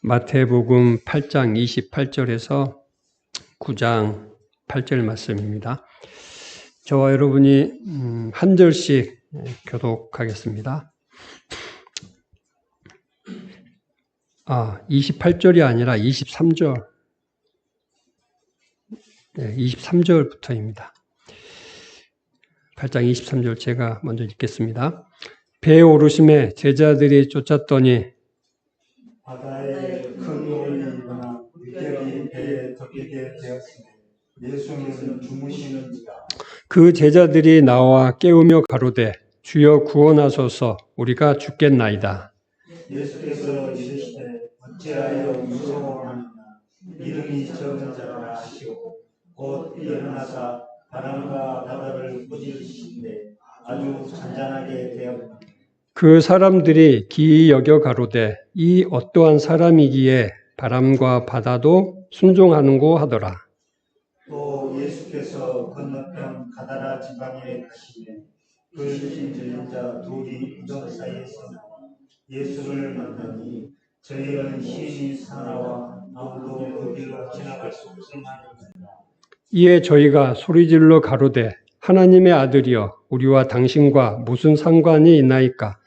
마태복음 8장 28절에서 9장 8절 말씀입니다. 저와 여러분이 한 절씩 교독하겠습니다. 28절이 아니라 23절. 23절부터입니다. 8장 23절 제가 먼저 읽겠습니다. 배에 오르심에 제자들이 쫓았더니 바다에 큰 노를 일어나 물결이 배에 덮이게 되었으니 예수님은 주무시는지라. 그 제자들이 나와 깨우며 가로되 주여 구원하소서 우리가 죽겠나이다. 예수께서 이르시되 어찌하여 무서워하느냐. 믿음이 적은 자라 하시고 곧 일어나사 바람과 바다를 꾸짖으시는데 아주 잔잔하게 되었느니라. 그 사람들이 기이 여겨 가로되 이 어떠한 사람이기에 바람과 바다도 순종하는고 하더라. 또 예수께서 건너편 가다라 지방에 가시매 귀신 들린 자 둘이 무덤 사이에서 나와 예수를 만나니 저희는 시인이 사나와 아무도 그 길로 지나갈 수 없으나이다. 이에 저희가 소리질러 가로되 하나님의 아들이여 우리와 당신과 무슨 상관이 있나이까?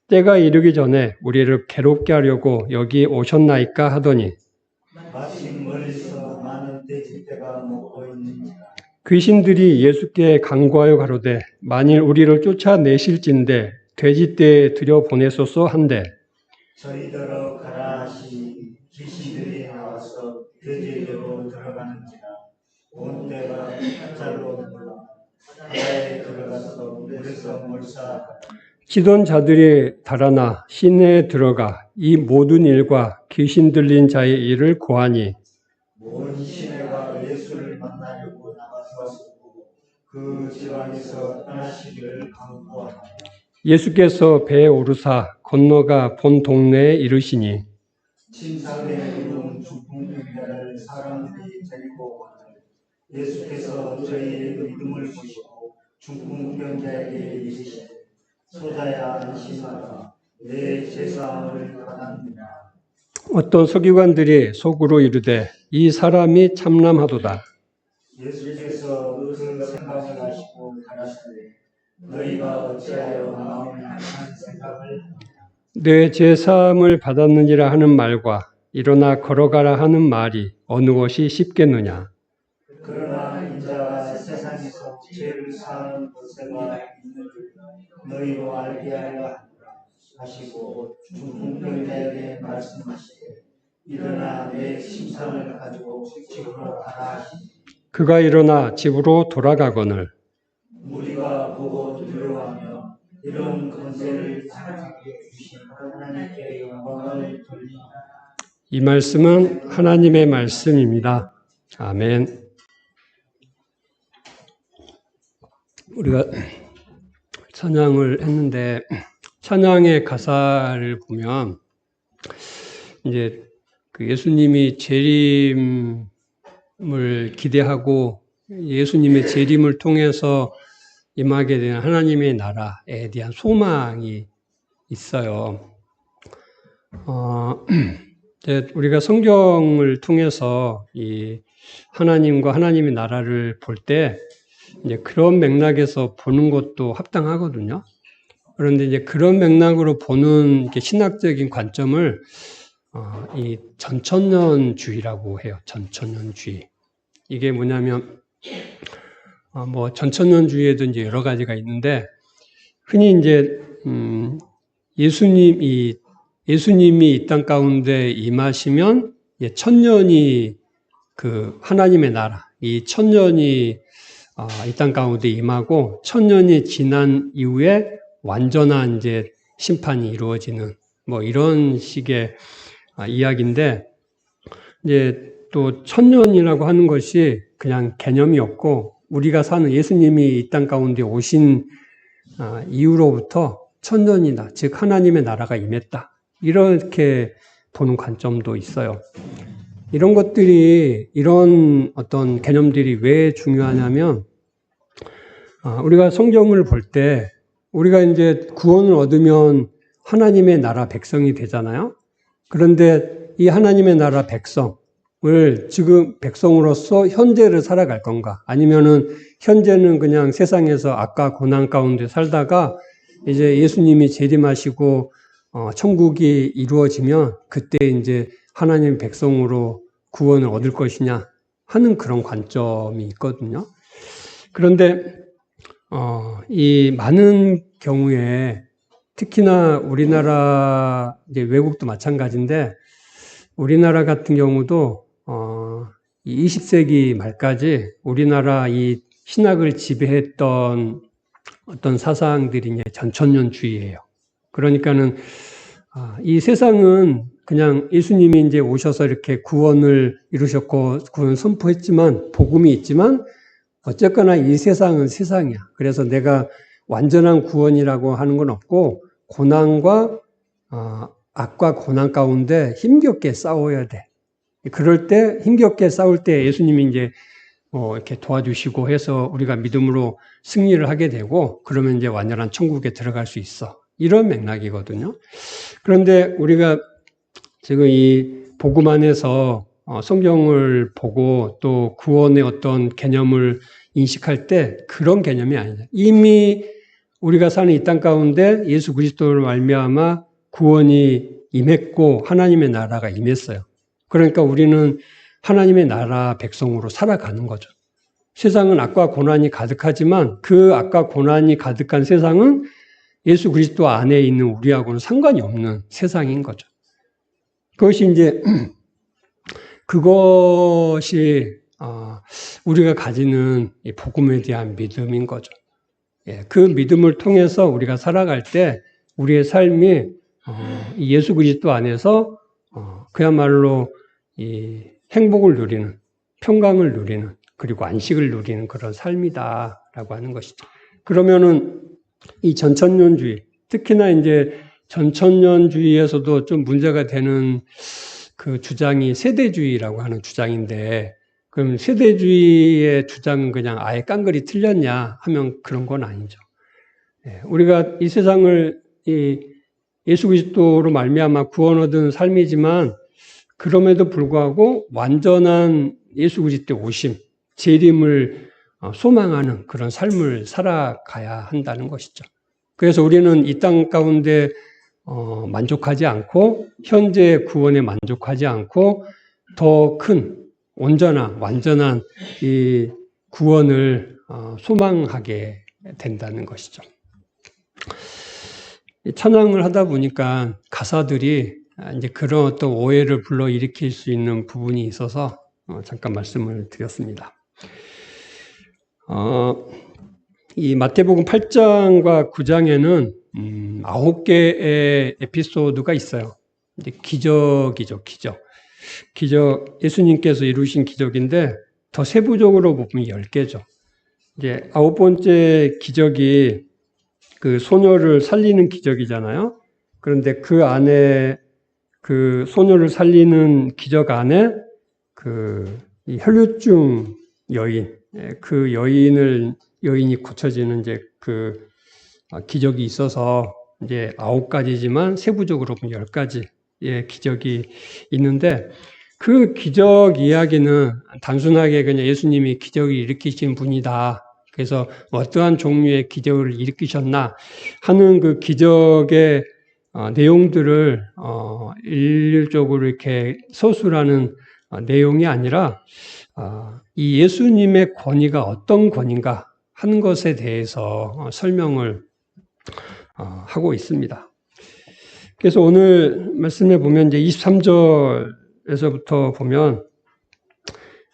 때가 이르기 전에 우리를 괴롭게 하려고 여기 오셨나이까 하더니 마침 멀리서 많은 돼지떼가 먹고 있는지라. 귀신들이 예수께 간구하여 가로되 만일 우리를 쫓아내실진데 돼지떼에 들여보내소서 한데 저희더러 가라 하시니 귀신들이 나와서 돼지에게로 들어가는지라. 온 떼가 숫자로 몰라 바다에 들어가서 물에서 몰사하더라. 치던 자들이 달아나 시내에 들어가 이 모든 일과 귀신 들린 자의 일을 고하니 온 시내가 예수를 만나려고 나가서 그 지방에서 떠나시기를 강구하라. 예수께서 배에 오르사 건너가 본 동네에 이르시니 침상에 누운 중풍병자를 사람들이 데리고 오거늘 예수께서 저희의 믿음을 보시고 중풍병자에게 이르시되 소자야 안심하라. 내 제사함을 받았느냐. 어떤 서기관들이 속으로 이르되 이 사람이 참남하도다. 예수께서 그 생각을 하시고 가라사대 너희가 어찌하여 마음에 악한 생각을 하느냐. 내 제사함을 받았느니라 하는 말과 일어나 걸어가라 하는 말이 어느 것이 쉽겠느냐. 그러나 인자가 세상에서 죄를 사하는 곳에가 있는 줄 너희로 알게 하려 하노라 하시고 중풍병자에게 말씀하시되 일어나 내 침상을 가지고 집으로 가라 하시니 그가 일어나 집으로 돌아가거늘 무리가 보고 두려워하며 이런 권세를 사람에게 주신 하나님께 영광을 돌리라. 이 말씀은 하나님의 말씀입니다. 아멘. 우리가 찬양을 했는데 찬양의 가사를 보면 이제 그 예수님이 재림을 기대하고 예수님의 재림을 통해서 임하게 되는 하나님의 나라에 대한 소망이 있어요. 이제 우리가 성경을 통해서 이 하나님과 하나님의 나라를 볼 때 이제 그런 맥락에서 보는 것도 합당하거든요. 그런데 이제 그런 맥락으로 보는 이렇게 신학적인 관점을 이 전천년주의라고 해요. 전천년주의. 이게 뭐냐면 뭐 전천년주의에도 이제 여러 가지가 있는데 흔히 이제 예수님이 이 땅 가운데 임하시면 천년이 그 하나님의 나라, 이 천년이 이 땅 가운데 임하고 천년이 지난 이후에 완전한 이제 심판이 이루어지는 뭐 이런 식의 이야기인데 이제 또 천년이라고 하는 것이 그냥 개념이 없고 우리가 사는 예수님이 이 땅 가운데 오신 이후로부터 천년이다. 즉 하나님의 나라가 임했다. 이렇게 보는 관점도 있어요. 이런 것들이 이런 어떤 개념들이 왜 중요하냐면 우리가 성경을 볼 때 우리가 이제 구원을 얻으면 하나님의 나라 백성이 되잖아요. 그런데 이 하나님의 나라 백성을 지금 백성으로서 현재를 살아갈 건가? 아니면은 현재는 그냥 세상에서 악과 고난 가운데 살다가 이제 예수님이 재림하시고 천국이 이루어지면 그때 이제 하나님 백성으로 구원을 얻을 것이냐 하는 그런 관점이 있거든요. 그런데 이 많은 경우에 특히나 우리나라 이제 외국도 마찬가지인데 우리나라 같은 경우도 이 20세기 말까지 우리나라 이 신학을 지배했던 어떤 사상들이 이제 전천년주의예요. 그러니까는 이 세상은 그냥 예수님이 이제 오셔서 이렇게 구원을 이루셨고 구원 선포했지만 복음이 있지만 어쨌거나 이 세상은 세상이야. 그래서 내가 완전한 구원이라고 하는 건 없고 고난과 악과 고난 가운데 힘겹게 싸워야 돼. 그럴 때 힘겹게 싸울 때 예수님이 이제 이렇게 도와주시고 해서 우리가 믿음으로 승리를 하게 되고 그러면 이제 완전한 천국에 들어갈 수 있어. 이런 맥락이거든요. 그런데 우리가 지금 이 복음 안에서 성경을 보고 또 구원의 어떤 개념을 인식할 때 그런 개념이 아니다. 이미 우리가 사는 이 땅 가운데 예수 그리스도를 말미암아 구원이 임했고 하나님의 나라가 임했어요. 그러니까 우리는 하나님의 나라 백성으로 살아가는 거죠. 세상은 악과 고난이 가득하지만 그 악과 고난이 가득한 세상은 예수 그리스도 안에 있는 우리하고는 상관이 없는 세상인 거죠. 그것이 이제 그것이 우리가 가지는 이 복음에 대한 믿음인 거죠. 그 믿음을 통해서 우리가 살아갈 때 우리의 삶이 이 예수 그리스도 안에서 그야말로 이 행복을 누리는, 평강을 누리는, 그리고 안식을 누리는 그런 삶이다라고 하는 것이죠. 그러면은 이 전천년주의, 특히나 이제 전천년주의에서도 좀 문제가 되는 그 주장이 세대주의라고 하는 주장인데, 그럼 세대주의의 주장은 그냥 아예 깡그리 틀렸냐 하면 그런 건 아니죠. 우리가 이 세상을 이 예수 그리스도로 말미암아 구원 얻은 삶이지만 그럼에도 불구하고 완전한 예수 그리스도의 오심, 재림을 소망하는 그런 삶을 살아가야 한다는 것이죠. 그래서 우리는 이 땅 가운데 만족하지 않고 현재 구원에 만족하지 않고 더 큰 온전한 완전한 이 구원을 소망하게 된다는 것이죠. 찬양을 하다 보니까 가사들이 이제 그런 어떤 오해를 불러일으킬 수 있는 부분이 있어서 잠깐 말씀을 드렸습니다. 이 마태복음 8장과 9장에는 9개의 에피소드가 있어요. 이제 기적이죠, 기적. 예수님께서 이루신 기적인데 더 세부적으로 보면 10개죠. 이제 9번째 기적이 그 소녀를 살리는 기적이잖아요. 그런데 그 안에 그 소녀를 살리는 기적 안에 이 혈류증 여인, 그 여인이 고쳐지는 이제 그 기적이 있어서 이제 9가지지만 세부적으로 보면 10가지의 기적이 있는데 그 기적 이야기는 단순하게 그냥 예수님이 기적을 일으키신 분이다. 그래서 어떠한 종류의 기적을 일으키셨나 하는 그 기적의 내용들을 일률적으로 이렇게 서술하는 내용이 아니라 이 예수님의 권위가 어떤 권위인가 하는 것에 대해서 설명을 하고 있습니다. 그래서 오늘 말씀에 보면 이제 23절에서부터 보면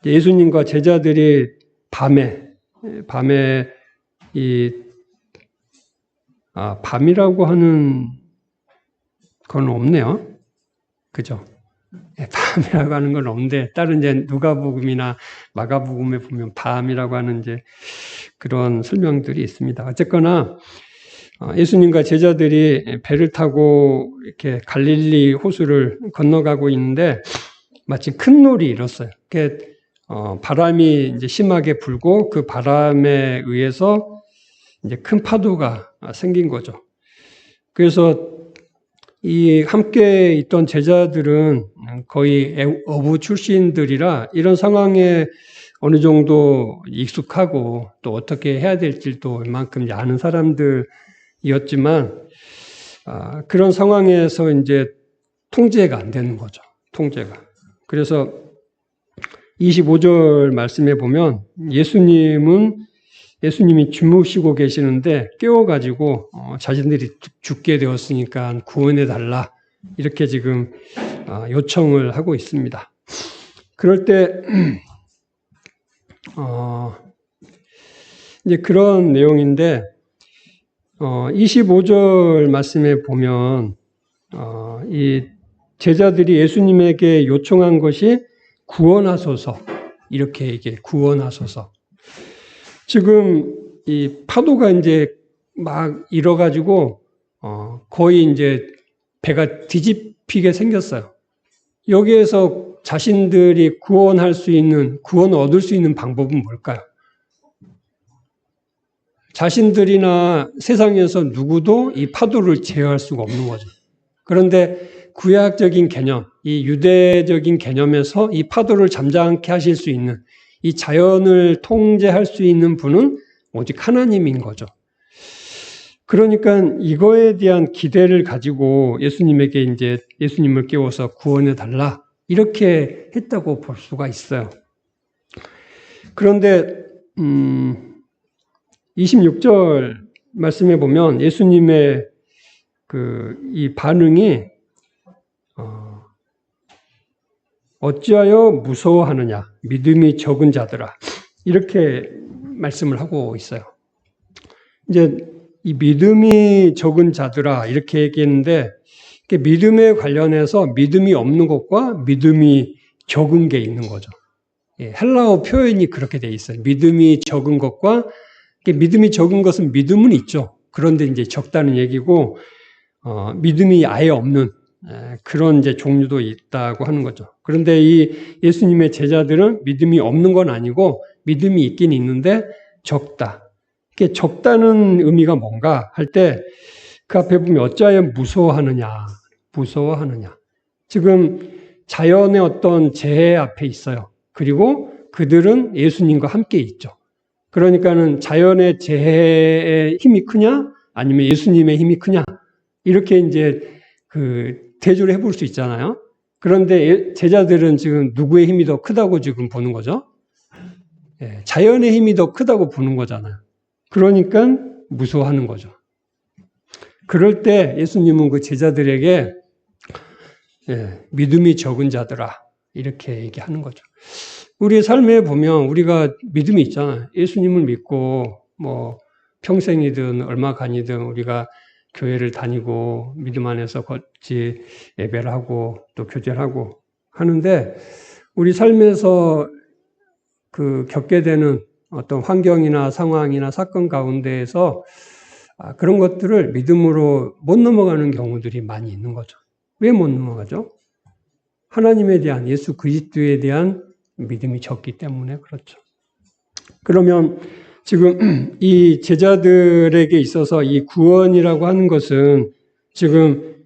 예수님과 제자들이 밤에 밤이라고 하는 건 없네요. 그죠? 밤이라고 하는 건 없는데, 다른 이제 누가복음이나 마가복음에 보면 밤이라고 하는 이제 그런 설명들이 있습니다. 어쨌거나, 예수님과 제자들이 배를 타고 이렇게 갈릴리 호수를 건너가고 있는데, 마치 큰 놀이 일었어요. 바람이 이제 심하게 불고 그 바람에 의해서 이제 큰 파도가 생긴 거죠. 그래서 이 함께 있던 제자들은 거의 어부 출신들이라 이런 상황에 어느 정도 익숙하고 또 어떻게 해야 될지도 웬만큼 아는 사람들이었지만 그런 상황에서 이제 통제가 안 되는 거죠. 통제가. 그래서 25절 말씀에 보면 예수님이 주무시고 계시는데 깨워가지고 자신들이 죽게 되었으니까 구원해 달라 이렇게 지금 요청을 하고 있습니다. 그럴 때 이제 그런 내용인데 25절 말씀에 보면 이 제자들이 예수님에게 요청한 것이 구원하소서 이렇게 이게 구원하소서. 지금 이 파도가 이제 막 일어가지고 거의 이제 배가 뒤집히게 생겼어요. 여기에서 자신들이 구원을 얻을 수 있는 방법은 뭘까요? 자신들이나 세상에서 누구도 이 파도를 제어할 수가 없는 거죠. 그런데 구약적인 개념, 이 유대적인 개념에서 이 파도를 잠잠케 하실 수 있는, 이 자연을 통제할 수 있는 분은 오직 하나님인 거죠. 그러니까 이거에 대한 기대를 가지고 예수님에게 이제 예수님을 깨워서 구원해 달라 이렇게 했다고 볼 수가 있어요. 그런데 26절 말씀해 보면 예수님의 이 반응이 어찌하여 무서워하느냐 믿음이 적은 자들아 이렇게 말씀을 하고 있어요. 이제 이 믿음이 적은 자들아 이렇게 얘기했는데 믿음에 관련해서 믿음이 없는 것과 믿음이 적은 게 있는 거죠. 헬라어 표현이 그렇게 돼 있어요. 믿음이 적은 것과 믿음이 적은 것은 믿음은 있죠. 그런데 이제 적다는 얘기고 믿음이 아예 없는 그런 이제 종류도 있다고 하는 거죠. 그런데 이 예수님의 제자들은 믿음이 없는 건 아니고 믿음이 있긴 있는데 적다. 이게 적다는 의미가 뭔가 할 때 그 앞에 보면 어찌하여 무서워하느냐. 지금 자연의 어떤 재해 앞에 있어요. 그리고 그들은 예수님과 함께 있죠. 그러니까는 자연의 재해의 힘이 크냐? 아니면 예수님의 힘이 크냐? 이렇게 이제 대조를 해볼 수 있잖아요. 그런데 제자들은 지금 누구의 힘이 더 크다고 지금 보는 거죠? 자연의 힘이 더 크다고 보는 거잖아요. 그러니까 무서워하는 거죠. 그럴 때 예수님은 그 제자들에게 믿음이 적은 자들아 이렇게 얘기하는 거죠. 우리의 삶에 보면 우리가 믿음이 있잖아요. 예수님을 믿고 뭐 평생이든 얼마간이든 우리가 교회를 다니고 믿음 안에서 같이 예배를 하고 또 교제를 하고 하는데 우리 삶에서 겪게 되는 어떤 환경이나 상황이나 사건 가운데에서 그런 것들을 믿음으로 못 넘어가는 경우들이 많이 있는 거죠. 왜 못 넘어가죠? 하나님에 대한 예수 그리스도에 대한 믿음이 적기 때문에 그렇죠. 그러면 지금 이 제자들에게 있어서 이 구원이라고 하는 것은 지금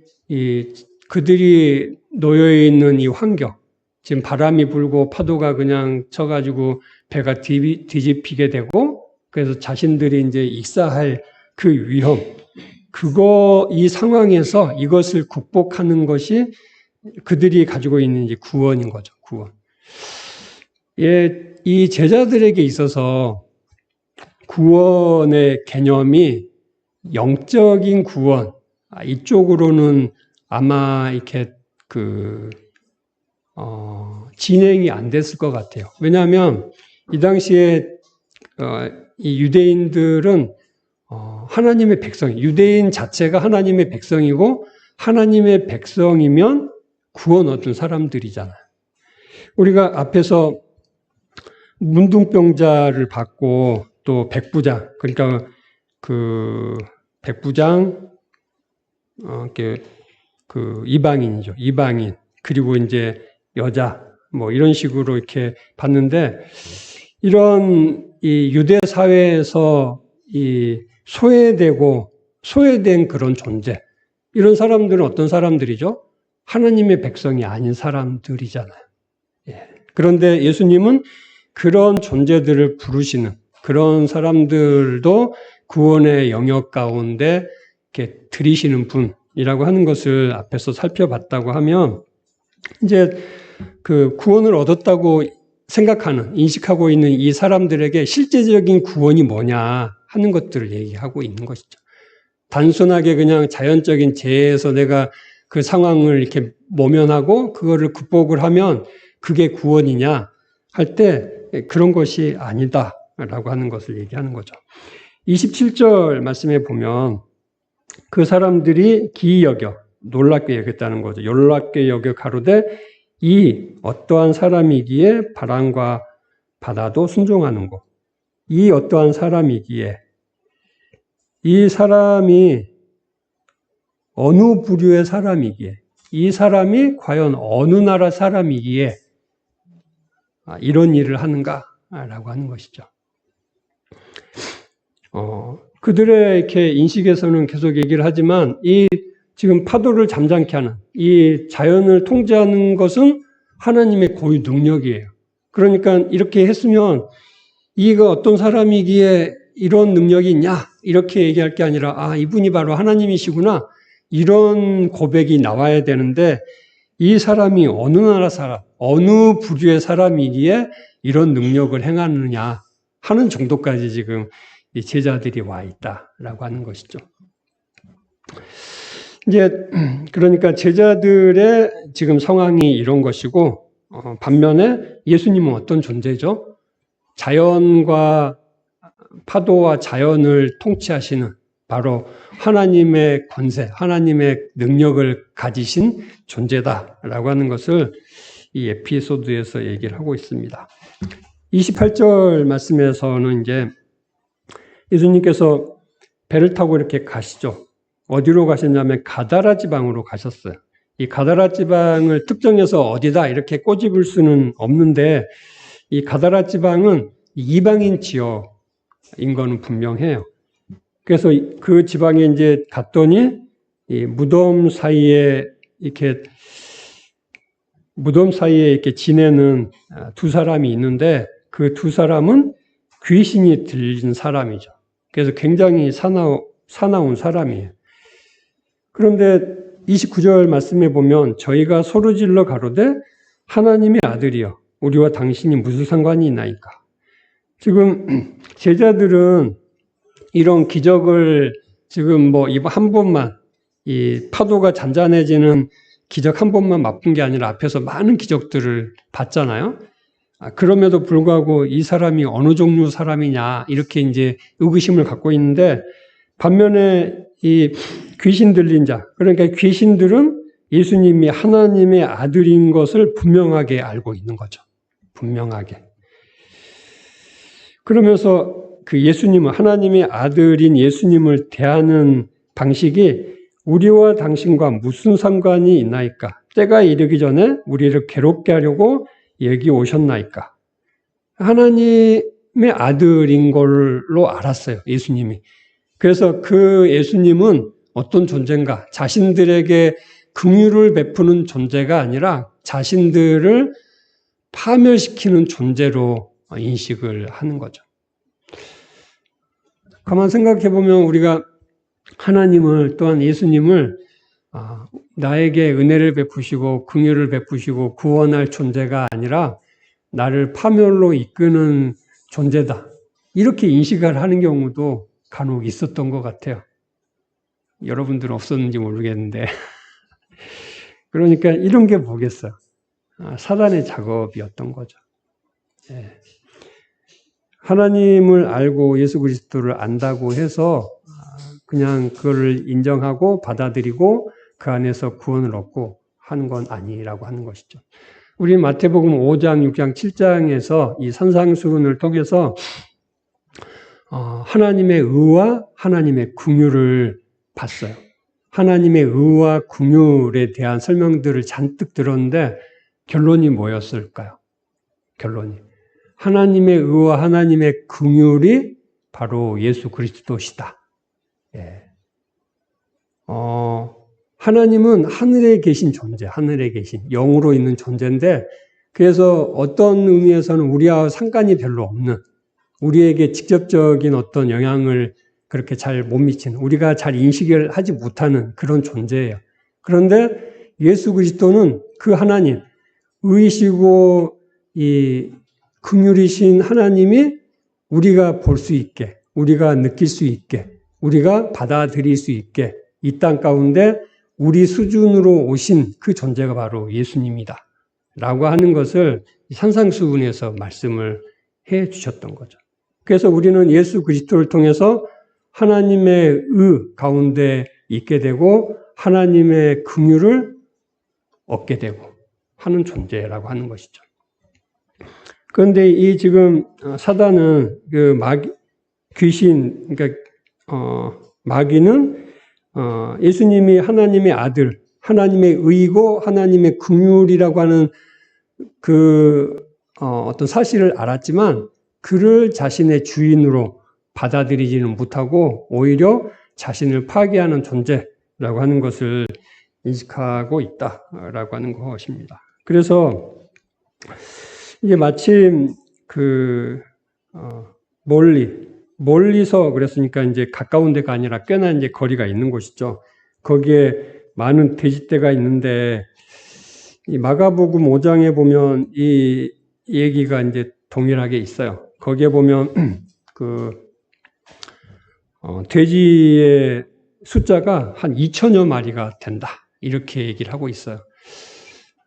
그들이 놓여 있는 이 환경, 지금 바람이 불고 파도가 그냥 쳐가지고 배가 뒤집히게 되고 그래서 자신들이 이제 익사할 그 위험, 이 상황에서 이것을 극복하는 것이 그들이 가지고 있는 이제 구원인 거죠. 구원. 이 제자들에게 있어서 구원의 개념이 영적인 구원, 이쪽으로는 아마 이렇게 진행이 안 됐을 것 같아요. 왜냐하면 이 당시에 이 유대인들은 하나님의 백성, 유대인 자체가 하나님의 백성이고 하나님의 백성이면 구원 얻은 사람들이잖아요. 우리가 앞에서 문둥병자를 받고 또 백부장, 그러니까 백부장, 이방인이죠. 이방인. 그리고 이제 여자, 뭐 이런 식으로 이렇게 봤는데 이런 이 유대 사회에서 이 소외된 그런 존재. 이런 사람들은 어떤 사람들이죠? 하나님의 백성이 아닌 사람들이잖아요. 예. 그런데 예수님은 그런 존재들을 부르시는 그런 사람들도 구원의 영역 가운데 이렇게 들이시는 분이라고 하는 것을 앞에서 살펴봤다고 하면 이제 그 구원을 얻었다고 생각하는, 인식하고 있는 이 사람들에게 실제적인 구원이 뭐냐 하는 것들을 얘기하고 있는 것이죠. 단순하게 그냥 자연적인 재해에서 내가 그 상황을 이렇게 모면하고 그거를 극복을 하면 그게 구원이냐 할 때 그런 것이 아니다라고 하는 것을 얘기하는 거죠. 27절 말씀에 보면 그 사람들이 기이 여겨 놀랍게 여겼다는 거죠. 놀랍게 여겨 가로되 이 어떠한 사람이기에 바람과 바다도 순종하는고. 이 어떠한 사람이기에 이 사람이 어느 부류의 사람이기에 이 사람이 과연 어느 나라 사람이기에 이런 일을 하는가라고 하는 것이죠. 그들의 이렇게 인식에서는 계속 얘기를 하지만 이 지금 파도를 잠잠케 하는 이 자연을 통제하는 것은 하나님의 고유 능력이에요. 그러니까 이렇게 했으면 이가 어떤 사람이기에 이런 능력이 있냐 이렇게 얘기할 게 아니라 이분이 바로 하나님이시구나 이런 고백이 나와야 되는데 이 사람이 어느 나라 사람, 어느 부류의 사람이기에 이런 능력을 행하느냐 하는 정도까지 지금 이 제자들이 와 있다라고 하는 것이죠. 이제 그러니까 제자들의 지금 상황이 이런 것이고 반면에 예수님은 어떤 존재죠? 자연과 파도와 자연을 통치하시는 바로 하나님의 권세, 하나님의 능력을 가지신 존재다라고 하는 것을 이 에피소드에서 얘기를 하고 있습니다. 28절 말씀에서는 이제 예수님께서 배를 타고 이렇게 가시죠. 어디로 가셨냐면 가다라 지방으로 가셨어요. 이 가다라 지방을 특정해서 어디다 이렇게 꼬집을 수는 없는데 이 가다라 지방은 이방인 지역인 거는 분명해요. 그래서 그 지방에 이제 갔더니 이 무덤 사이에 이렇게 지내는 두 사람이 있는데 그 두 사람은 귀신이 들린 사람이죠. 그래서 굉장히 사나운 사람이에요. 그런데 29절 말씀에 보면 저희가 소리질러 가로되 하나님의 아들이여 우리와 당신이 무슨 상관이 있나이까. 지금 제자들은 이런 기적을 지금 뭐 이번 한 번만 이 파도가 잔잔해지는 기적 한 번만 맛본 게 아니라 앞에서 많은 기적들을 봤잖아요. 그럼에도 불구하고 이 사람이 어느 종류 사람이냐 이렇게 이제 의구심을 갖고 있는데 반면에 이 귀신 들린 자, 그러니까 귀신들은 예수님이 하나님의 아들인 것을 분명하게 알고 있는 거죠. 분명하게. 그러면서 그 예수님은 하나님의 아들인 예수님을 대하는 방식이 우리와 당신과 무슨 상관이 있나이까? 때가 이르기 전에 우리를 괴롭게 하려고 여기 오셨나이까? 하나님의 아들인 걸로 알았어요. 예수님이. 그래서 그 예수님은 어떤 존재인가? 자신들에게 긍휼을 베푸는 존재가 아니라 자신들을 파멸시키는 존재로 인식을 하는 거죠. 가만 생각해 보면 우리가 하나님을 또한 예수님을 나에게 은혜를 베푸시고 긍휼을 베푸시고 구원할 존재가 아니라 나를 파멸로 이끄는 존재다. 이렇게 인식을 하는 경우도 간혹 있었던 것 같아요. 여러분들은 없었는지 모르겠는데. 그러니까 이런 게 뭐겠어요? 사단의 작업이었던 거죠. 예. 하나님을 알고 예수 그리스도를 안다고 해서 그냥 그거를 인정하고 받아들이고 그 안에서 구원을 얻고 하는 건 아니라고 하는 것이죠. 우리 마태복음 5장, 6장, 7장에서 이 산상수훈을 통해서 하나님의 의와 하나님의 긍휼을 봤어요. 하나님의 의와 긍휼에 대한 설명들을 잔뜩 들었는데 결론이 뭐였을까요? 결론이 하나님의 의와 하나님의 긍휼이 바로 예수 그리스도시다. 예. 하나님은 하늘에 계신 존재, 하늘에 계신 영으로 있는 존재인데 그래서 어떤 의미에서는 우리와 상관이 별로 없는 우리에게 직접적인 어떤 영향을 그렇게 잘 못 미치는 우리가 잘 인식을 하지 못하는 그런 존재예요. 그런데 예수 그리스도는 그 하나님, 의이시고 이 긍휼이신 하나님이 우리가 볼 수 있게, 우리가 느낄 수 있게, 우리가 받아들일 수 있게 이 땅 가운데 우리 수준으로 오신 그 존재가 바로 예수님이다. 라고 하는 것을 산상수훈에서 말씀을 해 주셨던 거죠. 그래서 우리는 예수 그리스도를 통해서 하나님의 의 가운데 있게 되고 하나님의 긍휼을 얻게 되고 하는 존재라고 하는 것이죠. 그런데 이 지금 사단은 그 귀신, 그러니까 마귀는 예수님이 하나님의 아들, 하나님의 의이고 하나님의 긍휼이라고 하는 그 어떤 사실을 알았지만 그를 자신의 주인으로 받아들이지는 못하고 오히려 자신을 파괴하는 존재라고 하는 것을 인식하고 있다라고 하는 것입니다. 그래서 이제 마침 멀리서 그랬으니까 이제 가까운 데가 아니라 꽤나 이제 거리가 있는 곳이죠. 거기에 많은 돼지떼가 있는데 이 마가복음 5장에 보면 이 얘기가 이제 동일하게 있어요. 거기에 보면 돼지의 숫자가 한 2천여 마리가 된다. 이렇게 얘기를 하고 있어요.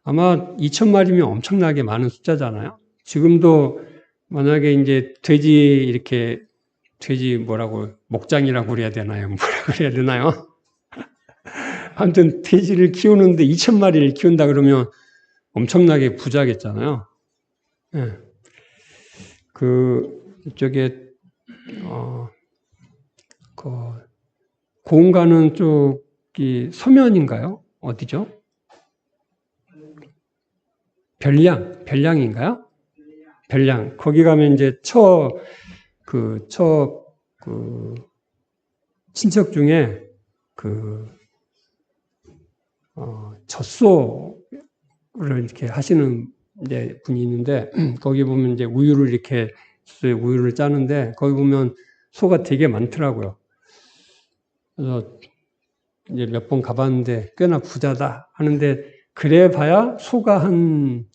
아마 2천 마리면 엄청나게 많은 숫자잖아요. 지금도 만약에 이제 돼지 뭐라고 목장이라고 그래야 되나요? 뭐라고 그래야 되나요? 아무튼 돼지를 키우는데 2천 마리를 키운다 그러면 엄청나게 부자겠잖아요. 네. 이쪽에 고흥 가는 쪽이 서면인가요? 어디죠? 별량인가요? 별량. 거기 가면 이제 친척 중에 젖소를 이렇게 하시는 이제 분이 있는데, 거기 보면 이제 우유를 짜는데, 거기 보면 소가 되게 많더라고요. 그래서 이제 몇 번 가봤는데, 꽤나 부자다 하는데, 그래 봐야 소가 한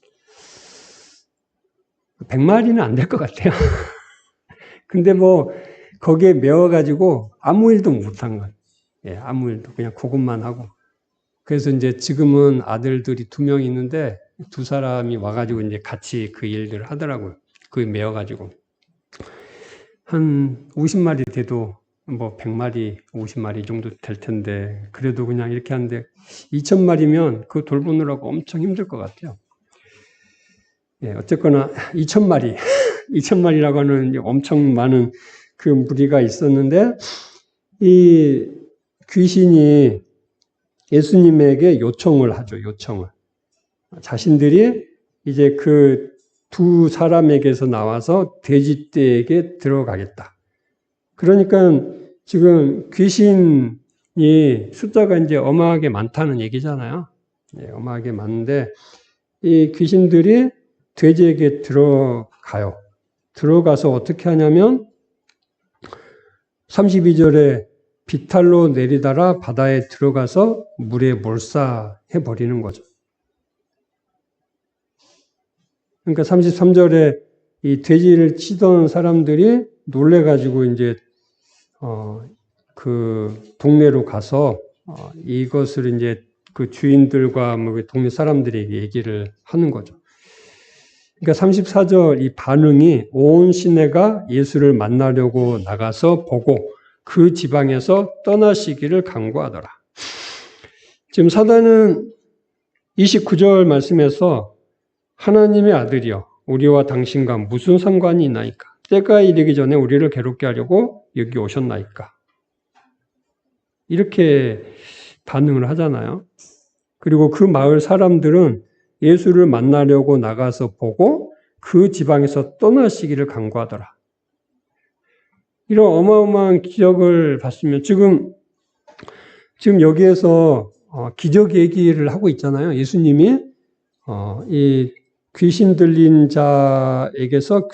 100마리는 안 될 것 같아요. 근데 거기에 메워가지고 아무 일도 못한 거예요. 예, 아무 일도. 그냥 그것만 하고. 그래서 이제 지금은 아들들이 2명 있는데, 2사람이 와가지고 이제 같이 그 일들을 하더라고요. 그게 메워가지고. 한 50마리 돼도 100마리, 50마리 정도 될 텐데, 그래도 그냥 이렇게 하는데, 2,000마리면 그거 돌보느라고 엄청 힘들 것 같아요. 예, 어쨌거나 2,000마리, 2,000마리라고 하는 엄청 많은 그 무리가 있었는데, 이 귀신이 예수님에게 요청을 하죠, 요청을. 자신들이 이제 그 2사람에게서 나와서 돼지떼에게 들어가겠다. 그러니까 지금 귀신이 숫자가 이제 어마하게 많다는 얘기잖아요. 네, 어마하게 많은데 이 귀신들이 돼지에게 들어가요. 들어가서 어떻게 하냐면 32절에 비탈로 내리다라 바다에 들어가서 물에 몰사해 버리는 거죠. 그러니까 33절에 이 돼지를 치던 사람들이 놀래가지고 이제 그 동네로 가서 이것을 이제 그 주인들과 그 동네 사람들에게 얘기를 하는 거죠. 그러니까 34절 이 반응이 온 시내가 예수를 만나려고 나가서 보고 그 지방에서 떠나시기를 간구하더라. 지금 사단은 29절 말씀에서 하나님의 아들이여 우리와 당신과 무슨 상관이 있나이까? 때가 이르기 전에 우리를 괴롭게 하려고 여기 오셨나이까? 이렇게 반응을 하잖아요. 그리고 그 마을 사람들은 예수를 만나려고 나가서 보고 그 지방에서 떠나시기를 간구하더라. 이런 어마어마한 기적을 봤으면 지금 여기에서 기적 얘기를 하고 있잖아요. 예수님이 이 귀신 들린 자에게서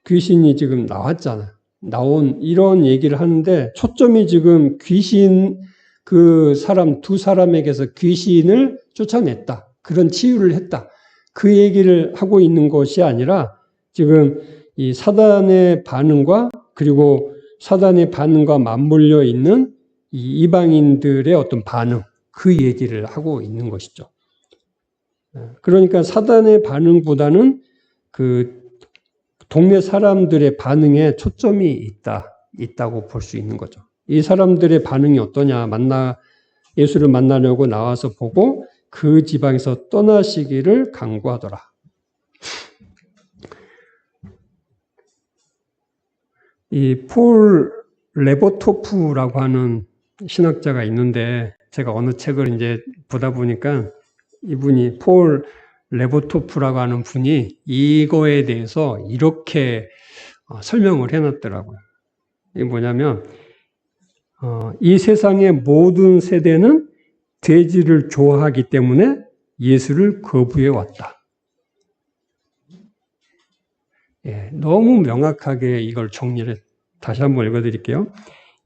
귀신이 지금 나왔잖아요. 나온 이런 얘기를 하는데 초점이 지금 귀신 두 사람에게서 귀신을 쫓아냈다. 그런 치유를 했다. 그 얘기를 하고 있는 것이 아니라 지금 이 사단의 반응과 그리고 사단의 반응과 맞물려 있는 이 이방인들의 어떤 반응, 그 얘기를 하고 있는 것이죠. 그러니까 사단의 반응보다는 그 동네 사람들의 반응에 초점이 있다고 볼 수 있는 거죠. 이 사람들의 반응이 어떠냐, 예수를 만나려고 나와서 보고 그 지방에서 떠나시기를 강구하더라. 이 폴 레보토프라고 하는 신학자가 있는데 제가 어느 책을 이제 보다 보니까 이분이 폴 레보토프라고 하는 분이 이거에 대해서 이렇게 설명을 해놨더라고요. 이게 뭐냐면 이 세상의 모든 세대는 돼지를 좋아하기 때문에 예수를 거부해 왔다. 예, 너무 명확하게 이걸 정리를 다시 한번 읽어드릴게요.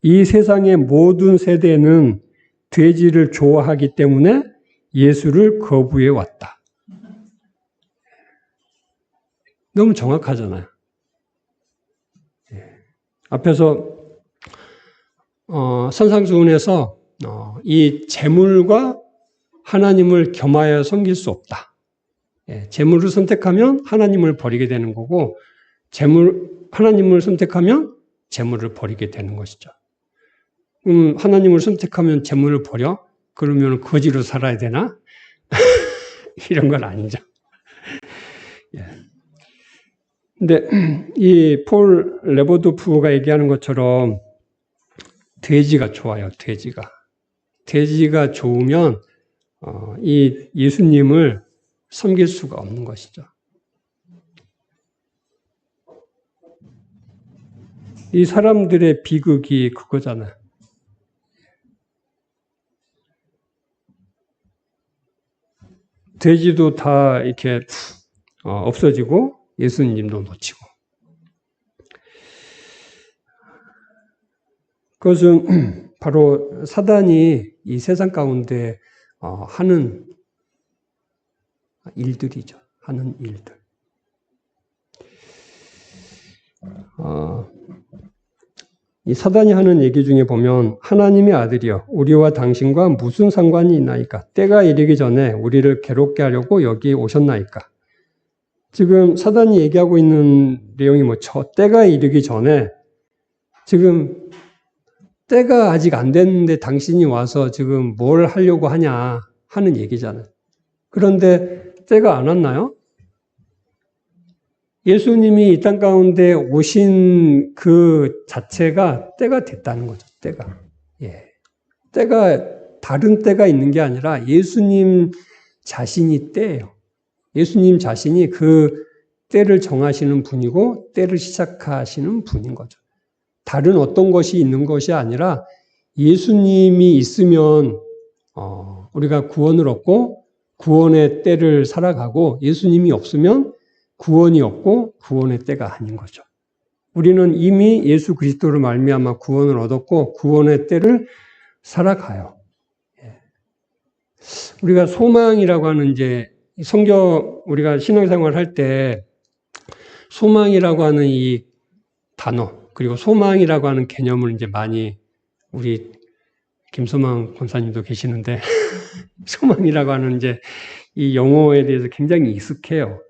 이 세상의 모든 세대는 돼지를 좋아하기 때문에 예수를 거부해 왔다. 너무 정확하잖아요. 예. 앞에서 선상수훈에서 이 재물과 하나님을 겸하여 섬길 수 없다. 예, 재물을 선택하면 하나님을 버리게 되는 거고 하나님을 선택하면 재물을 버리게 되는 것이죠. 하나님을 선택하면 재물을 버려? 그러면 거지로 살아야 되나? 이런 건 아니죠. 예. 근데 이 폴 레보도프가 얘기하는 것처럼 돼지가 좋아요. 돼지가 좋으면 이 예수님을 섬길 수가 없는 것이죠. 이 사람들의 비극이 그거잖아요. 돼지도 다 이렇게 없어지고 예수님도 놓치고. 그것은 바로 사단이 이 세상 가운데 하는 일들이죠. 하는 일들. 이 사단이 하는 얘기 중에 보면 하나님의 아들이여 우리와 당신과 무슨 상관이 있나이까? 때가 이르기 전에 우리를 괴롭게 하려고 여기 오셨나이까? 지금 사단이 얘기하고 있는 내용이 뭐죠? 때가 이르기 전에 지금 때가 아직 안 됐는데 당신이 와서 지금 뭘 하려고 하냐 하는 얘기잖아요. 그런데 때가 안 왔나요? 예수님이 이 땅 가운데 오신 그 자체가 때가 됐다는 거죠. 때가. 예. 때가 다른 때가 있는 게 아니라 예수님 자신이 때예요. 예수님 자신이 그 때를 정하시는 분이고 때를 시작하시는 분인 거죠. 다른 어떤 것이 있는 것이 아니라 예수님이 있으면 우리가 구원을 얻고 구원의 때를 살아가고 예수님이 없으면 구원이 없고 구원의 때가 아닌 거죠. 우리는 이미 예수 그리스도를 말미암아 구원을 얻었고 구원의 때를 살아가요. 우리가 소망이라고 하는 이제 우리가 신앙생활 할 때 소망이라고 하는 이 단어 그리고 소망이라고 하는 개념을 이제 많이 우리 김소망 권사님도 계시는데 소망이라고 하는 이제 이 용어에 대해서 굉장히 익숙해요.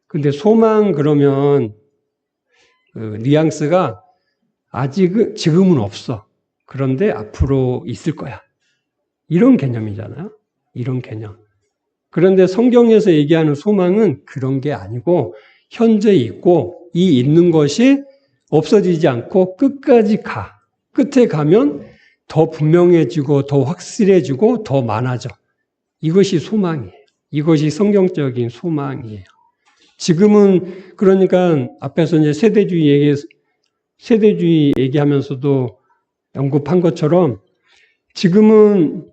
근데 소망 그러면 그 뉘앙스가 지금은 없어. 그런데 앞으로 있을 거야. 이런 개념이잖아요. 이런 개념. 그런데 성경에서 얘기하는 소망은 그런 게 아니고 현재 있고 이 있는 것이 없어지지 않고 끝까지 가. 끝에 가면 더 분명해지고 더 확실해지고 더 많아져. 이것이 소망이에요. 이것이 성경적인 소망이에요. 지금은 그러니까 앞에서 이제 세대주의 얘기하면서도 언급한 것처럼 지금은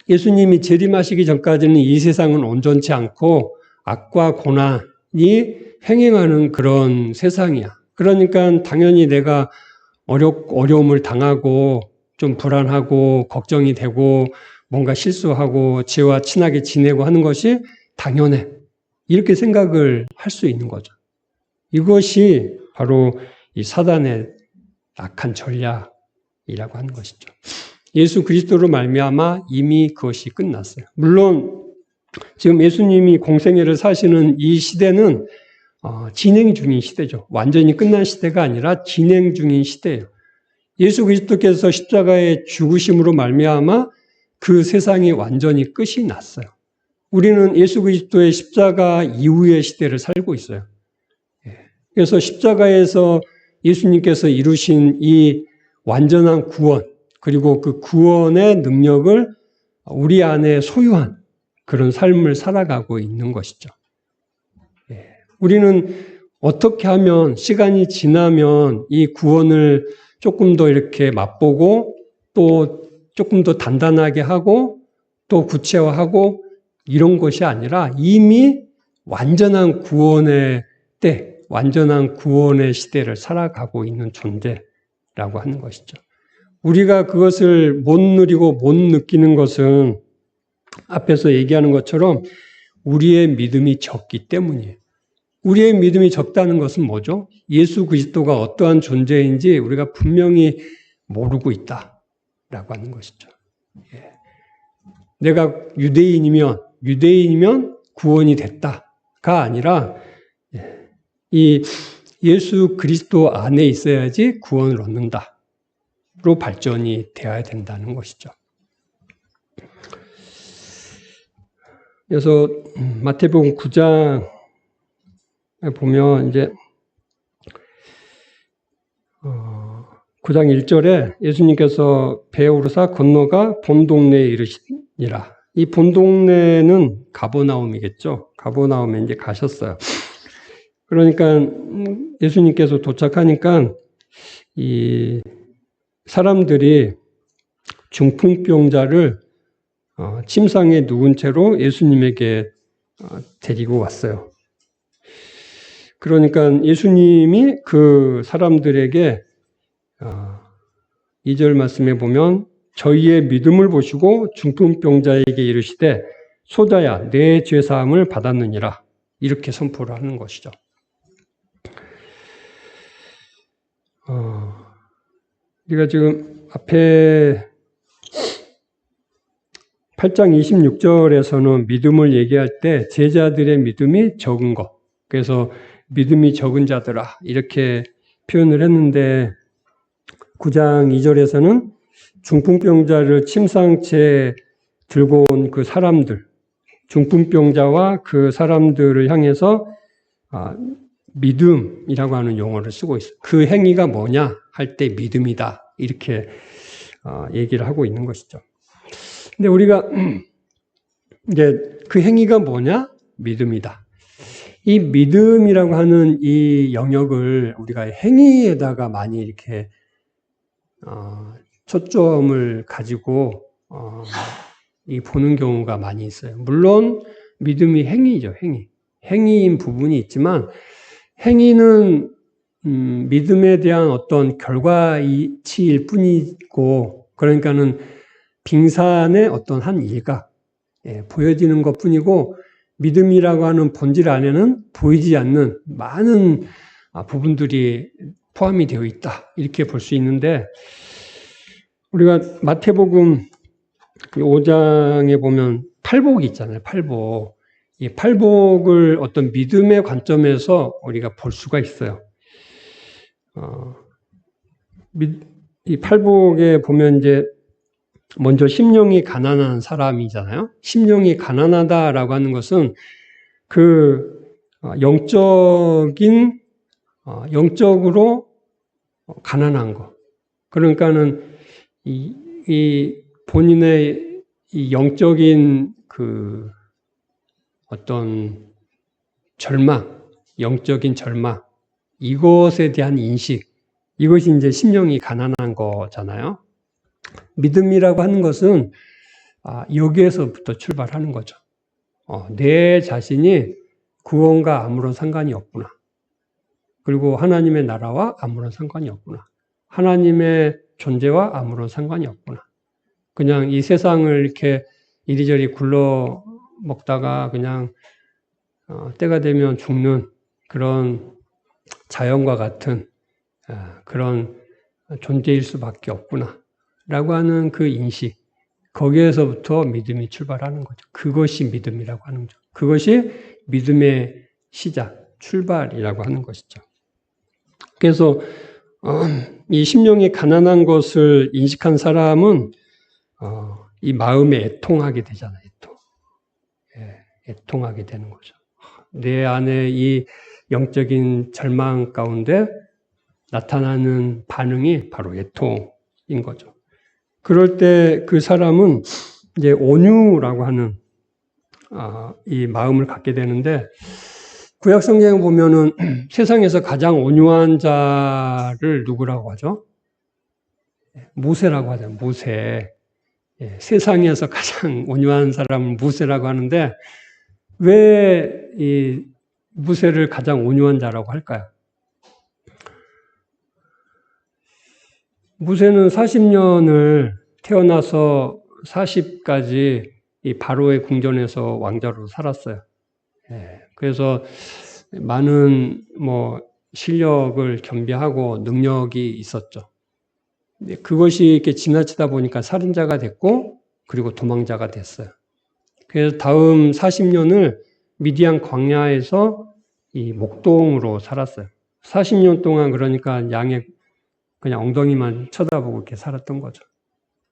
예수님이 재림하시기 전까지는 이 세상은 온전치 않고 악과 고난이 행행하는 그런 세상이야. 그러니까 당연히 내가 어려움을 당하고 좀 불안하고 걱정이 되고 뭔가 실수하고 죄와 친하게 지내고 하는 것이 당연해. 이렇게 생각을 할 수 있는 거죠. 이것이 바로 이 사단의 악한 전략이라고 하는 것이죠. 예수 그리스도로 말미암아 이미 그것이 끝났어요. 물론 지금 예수님이 공생애를 사시는 이 시대는 진행 중인 시대죠. 완전히 끝난 시대가 아니라 진행 중인 시대예요. 예수 그리스도께서 십자가의 죽으심으로 말미암아 그 세상이 완전히 끝이 났어요. 우리는 예수 그리스도의 십자가 이후의 시대를 살고 있어요. 그래서 십자가에서 예수님께서 이루신 이 완전한 구원, 그리고 그 구원의 능력을 우리 안에 소유한 그런 삶을 살아가고 있는 것이죠. 우리는 어떻게 하면 시간이 지나면 이 구원을 조금 더 이렇게 맛보고 또 조금 더 단단하게 하고 또 구체화하고 이런 것이 아니라 이미 완전한 구원의 때, 완전한 구원의 시대를 살아가고 있는 존재라고 하는 것이죠. 우리가 그것을 못 누리고 못 느끼는 것은 앞에서 얘기하는 것처럼 우리의 믿음이 적기 때문이에요. 우리의 믿음이 적다는 것은 뭐죠? 예수 그리스도가 어떠한 존재인지 우리가 분명히 모르고 있다라고 하는 것이죠. 내가 유대인이면 구원이 됐다가 아니라 이 예수 그리스도 안에 있어야지 구원을 얻는다로 발전이 되어야 된다는 것이죠. 그래서 마태복음 9장 보면 이제 9장 1절에 예수님께서 배에 오르사 건너가 본 동네에 이르시니라. 이 본 동네는 가버나움이겠죠. 가버나움에 이제 가셨어요. 그러니까 예수님께서 도착하니까 이 사람들이 중풍병자를 침상에 누운 채로 예수님에게 데리고 왔어요. 그러니까 예수님이 그 사람들에게 2절 말씀에 보면 저희의 믿음을 보시고 중풍병자에게 이르시되 소자야 내 죄사함을 받았느니라 이렇게 선포를 하는 것이죠. 우리가 지금 앞에 8장 26절에서는 믿음을 얘기할 때 제자들의 믿음이 적은 것, 그래서 믿음이 적은 자들아 이렇게 표현을 했는데 9장 2절에서는 중풍병자를 침상채 들고 온 그 사람들, 중풍병자와 그 사람들을 향해서 믿음이라고 하는 용어를 쓰고 있어요. 그 행위가 뭐냐 할 때 믿음이다 이렇게 얘기를 하고 있는 것이죠. 근데 우리가 이제 그 행위가 뭐냐? 믿음이다. 이 믿음이라고 하는 이 영역을 우리가 행위에다가 많이 이렇게 초점을 가지고 이 보는 경우가 많이 있어요. 물론 믿음이 행위죠, 행위. 행위인 부분이 있지만 행위는 믿음에 대한 어떤 결과치일 뿐이고, 그러니까는 빙산의 어떤 한 일각, 보여지는 것 뿐이고, 믿음이라고 하는 본질 안에는 보이지 않는 많은 부분들이 포함이 되어 있다. 이렇게 볼 수 있는데, 우리가 마태복음 5장에 보면 팔복이 있잖아요. 팔복. 이 팔복을 어떤 믿음의 관점에서 우리가 볼 수가 있어요. 이 팔복에 보면 이제 먼저 심령이 가난한 사람이잖아요. 심령이 가난하다라고 하는 것은 그 영적으로 가난한 거. 그러니까는 이 본인의 이 영적인 그 어떤 절망, 영적인 절망, 이것에 대한 인식, 이것이 이제 심령이 가난한 거잖아요. 믿음이라고 하는 것은 여기에서부터 출발하는 거죠. 내 자신이 구원과 아무런 상관이 없구나. 그리고 하나님의 나라와 아무런 상관이 없구나. 하나님의 존재와 아무런 상관이 없구나. 그냥 이 세상을 이렇게 이리저리 굴러 먹다가 그냥 때가 되면 죽는 그런 자연과 같은 그런 존재일 수밖에 없구나. 라고 하는 그 인식, 거기에서부터 믿음이 출발하는 거죠. 그것이 믿음이라고 하는 거죠. 그것이 믿음의 시작, 출발이라고 하는 것이죠. 그래서 이 심령이 가난한 것을 인식한 사람은 이 마음에 애통하게 되잖아요. 애통하게 되는 거죠. 내 안에 이 영적인 절망 가운데 나타나는 반응이 바로 애통인 거죠. 그럴 때 그 사람은 이제 온유라고 하는 이 마음을 갖게 되는데, 구약 성경에 보면은 세상에서 가장 온유한 자를 누구라고 하죠? 모세라고 하죠. 모세. 세상에서 가장 온유한 사람은 모세라고 하는데, 왜 이 모세를 가장 온유한 자라고 할까요? 모세는 40년을 태어나서 40까지 이 바로의 궁전에서 왕자로 살았어요. 그래서 많은 실력을 겸비하고 능력이 있었죠. 그것이 이렇게 지나치다 보니까 살인자가 됐고, 그리고 도망자가 됐어요. 그래서 다음 40년을 미디안 광야에서 이 목동으로 살았어요. 40년 동안 그러니까 양의 그냥 엉덩이만 쳐다보고 이렇게 살았던 거죠.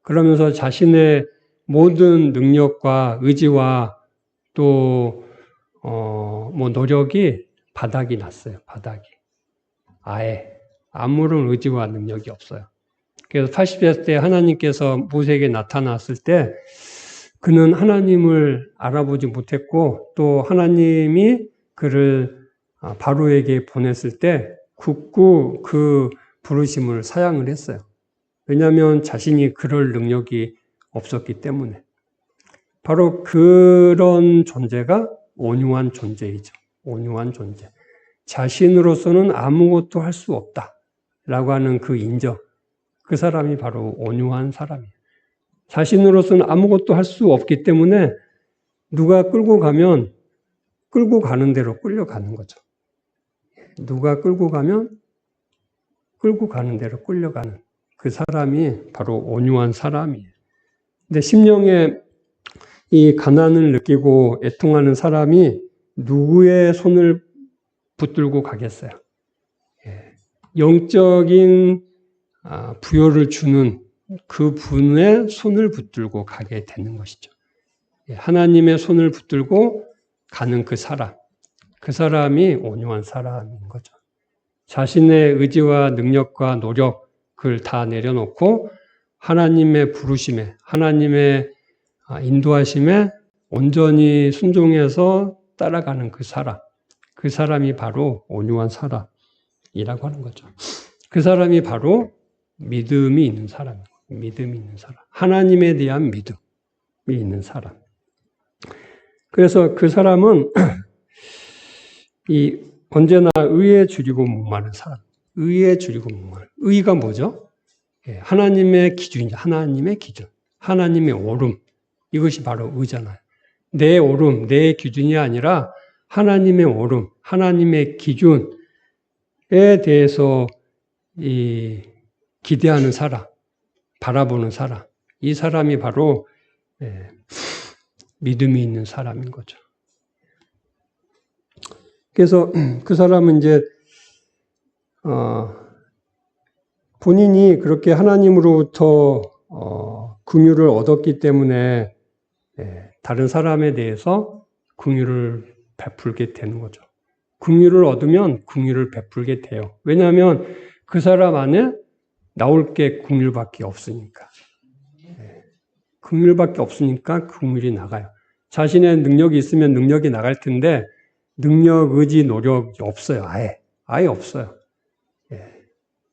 그러면서 자신의 모든 능력과 의지와 또 노력이 바닥이 났어요. 바닥이. 아예 아무런 의지와 능력이 없어요. 그래서 80세 때 하나님께서 모세에게 나타났을 때 그는 하나님을 알아보지 못했고, 또 하나님이 그를 바로에게 보냈을 때 굳고 그 부르심을 사양을 했어요. 왜냐하면 자신이 그럴 능력이 없었기 때문에. 바로 그런 존재가 온유한 존재이죠. 온유한 존재. 자신으로서는 아무것도 할 수 없다라고 하는 그 인정. 그 사람이 바로 온유한 사람이에요. 자신으로서는 아무것도 할 수 없기 때문에 누가 끌고 가면 끌고 가는 대로 끌려가는 거죠. 누가 끌고 가면 끌고 가는 대로 끌려가는 그 사람이 바로 온유한 사람이에요. 근데 심령에 이 가난을 느끼고 애통하는 사람이 누구의 손을 붙들고 가겠어요? 영적인 부여를 주는 그 분의 손을 붙들고 가게 되는 것이죠. 하나님의 손을 붙들고 가는 그 사람이 온유한 사람인 거죠. 자신의 의지와 능력과 노력을 다 내려놓고 하나님의 부르심에, 하나님의 인도하심에 온전히 순종해서 따라가는 그 사람이 바로 온유한 사람이라고 하는 거죠. 그 사람이 바로 믿음이 있는 사람이에요. 믿음이 있는 사람. 하나님에 대한 믿음이 있는 사람. 그래서 그 사람은 언제나 의에 줄이고 목마른 사람. 의에 줄이고 목마른. 의가 뭐죠? 하나님의 기준이죠. 하나님의 기준. 하나님의 옳음. 이것이 바로 의잖아요. 내 옳음, 내 기준이 아니라 하나님의 옳음, 하나님의 기준에 대해서 기대하는 사람, 바라보는 사람. 이 사람이 바로 믿음이 있는 사람인 거죠. 그래서 그 사람은 이제 본인이 그렇게 하나님으로부터 긍휼을 얻었기 때문에 다른 사람에 대해서 긍휼을 베풀게 되는 거죠. 긍휼을 얻으면 긍휼을 베풀게 돼요. 왜냐하면 그 사람 안에 나올 게 긍휼밖에 없으니까. 긍휼밖에 없으니까 긍휼이 나가요. 자신의 능력이 있으면 능력이 나갈 텐데 능력, 의지, 노력이 없어요. 아예 없어요.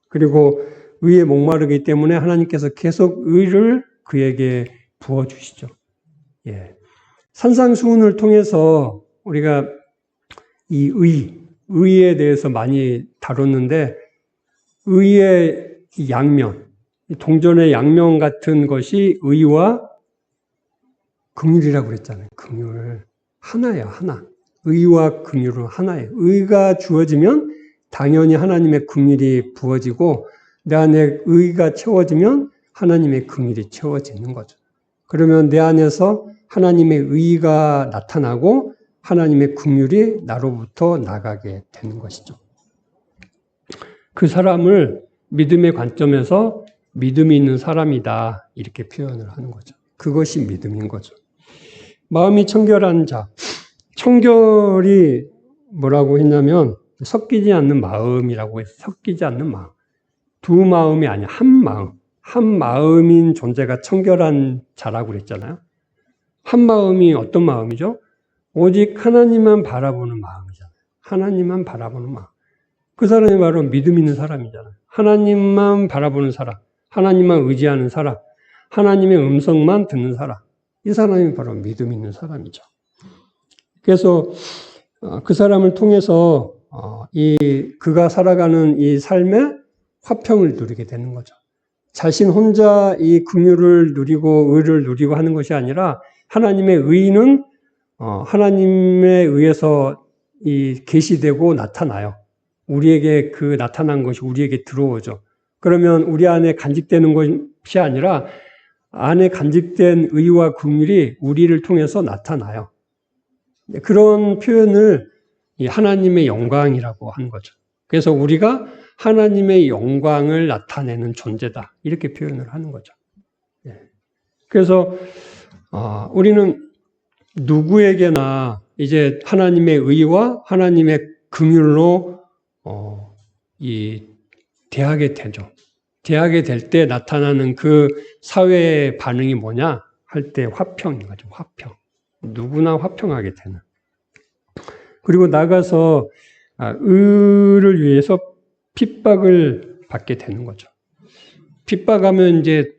그리고 의에 목마르기 때문에 하나님께서 계속 의를 그에게 부어주시죠. 예. 산상수훈을 통해서 우리가 이 의에 대해서 많이 다뤘는데, 의의 양면, 동전의 양면 같은 것이 의와 긍휼이라고 그랬잖아요. 긍휼. 하나예요, 하나. 의와 긍휼은 하나예요. 의가 주어지면 당연히 하나님의 긍휼이 부어지고, 내 안에 의가 채워지면 하나님의 긍휼이 채워지는 거죠. 그러면 내 안에서 하나님의 의가 나타나고 하나님의 긍휼이 나로부터 나가게 되는 것이죠. 그 사람을 믿음의 관점에서 믿음이 있는 사람이다, 이렇게 표현을 하는 거죠. 그것이 믿음인 거죠. 마음이 청결한 자. 청결이 뭐라고 했냐면 섞이지 않는 마음이라고 해서, 섞이지 않는 마음. 두 마음이 아니야, 한 마음. 한 마음인 존재가 청결한 자라고 그랬잖아요. 한 마음이 어떤 마음이죠? 오직 하나님만 바라보는 마음이잖아요. 하나님만 바라보는 마음. 그 사람이 바로 믿음 있는 사람이잖아요. 하나님만 바라보는 사람, 하나님만 의지하는 사람, 하나님의 음성만 듣는 사람. 이 사람이 바로 믿음 있는 사람이죠. 그래서 그 사람을 통해서 그가 살아가는 이 삶의 화평을 누리게 되는 거죠. 자신 혼자 이 긍휼을 누리고 의를 누리고 하는 것이 아니라, 하나님의 의는 하나님에 의해서 계시되고 나타나요. 우리에게 그 나타난 것이 우리에게 들어오죠. 그러면 우리 안에 간직되는 것이 아니라 안에 간직된 의와 긍휼이 우리를 통해서 나타나요. 그런 표현을 하나님의 영광이라고 하는 거죠. 그래서 우리가 하나님의 영광을 나타내는 존재다, 이렇게 표현을 하는 거죠. 그래서 우리는 누구에게나 이제 하나님의 의와 하나님의 긍휼로 대하게 되죠. 대하게 될 때 나타나는 그 사회의 반응이 뭐냐 할 때 화평인 거죠. 화평. 누구나 화평하게 되는. 그리고 나가서 의를 위해서 핍박을 받게 되는 거죠. 핍박하면 이제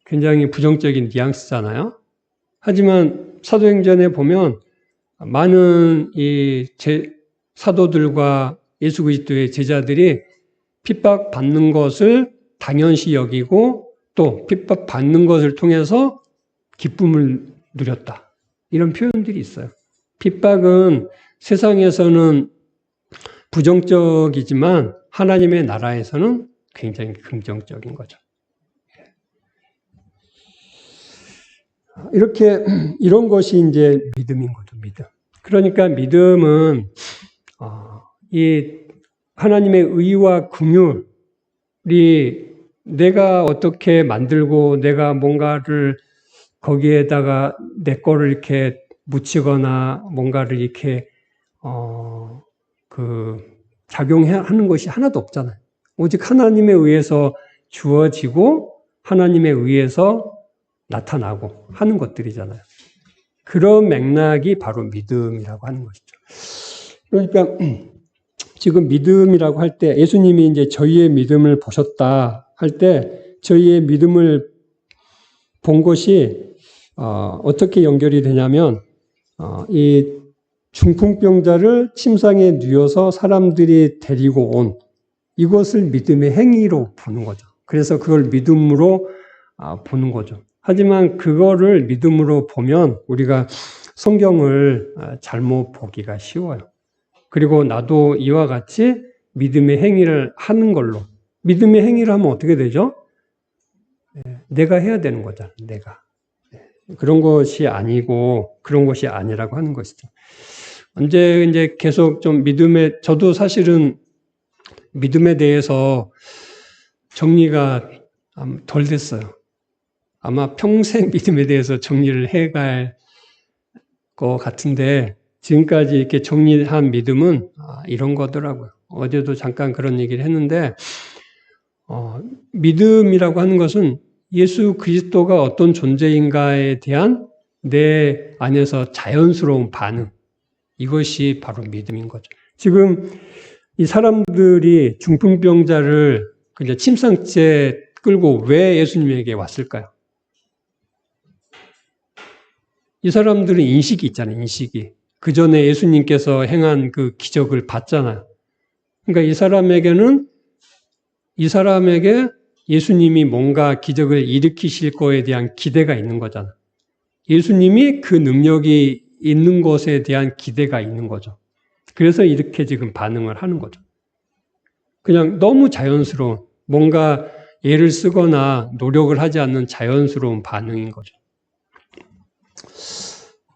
굉장히 부정적인 뉘앙스잖아요. 하지만 사도행전에 보면 많은 사도들과 예수 그리스도의 제자들이 핍박받는 것을 당연시 여기고, 또 핍박받는 것을 통해서 기쁨을 누렸다, 이런 표현들이 있어요. 핍박은 세상에서는 부정적이지만 하나님의 나라에서는 굉장히 긍정적인 거죠. 이런 것이 이제 믿음인 거죠, 믿음. 그러니까 믿음은 이 하나님의 의와 긍휼이 내가 어떻게 만들고 내가 뭔가를 거기에다가 내 거를 이렇게 묻히거나 뭔가를 이렇게 작용하는 것이 하나도 없잖아요. 오직 하나님에 의해서 주어지고 하나님에 의해서 나타나고 하는 것들이잖아요. 그런 맥락이 바로 믿음이라고 하는 것이죠. 그러니까 지금 믿음이라고 할 때, 예수님이 이제 저희의 믿음을 보셨다 할 때, 저희의 믿음을 본 것이 어떻게 연결이 되냐면, 이 중풍병자를 침상에 누워서 사람들이 데리고 온 이것을 믿음의 행위로 보는 거죠. 그래서 그걸 믿음으로 보는 거죠. 하지만 그거를 믿음으로 보면 우리가 성경을 잘못 보기가 쉬워요. 그리고 나도 이와 같이 믿음의 행위를 하는 걸로. 믿음의 행위를 하면 어떻게 되죠? 내가 해야 되는 거잖아요. 내가. 그런 것이 아니고 그런 것이 아니라고 하는 것이죠. 언제 이제 계속 좀 저도 사실은 믿음에 대해서 정리가 덜 됐어요. 아마 평생 믿음에 대해서 정리를 해갈 것 같은데, 지금까지 이렇게 정리한 믿음은 이런 거더라고요. 어제도 잠깐 그런 얘기를 했는데, 믿음이라고 하는 것은 예수 그리스도가 어떤 존재인가에 대한 내 안에서 자연스러운 반응, 이것이 바로 믿음인 거죠. 지금 이 사람들이 중풍병자를 그냥 침상째 끌고 왜 예수님에게 왔을까요? 이 사람들은 인식이 있잖아요, 인식이. 그 전에 예수님께서 행한 그 기적을 봤잖아요. 그러니까 이 사람에게 예수님이 뭔가 기적을 일으키실 거에 대한 기대가 있는 거잖아요. 예수님이 그 능력이 있는 것에 대한 기대가 있는 거죠. 그래서 이렇게 지금 반응을 하는 거죠. 그냥 너무 자연스러운, 뭔가 애를 쓰거나 노력을 하지 않는 자연스러운 반응인 거죠.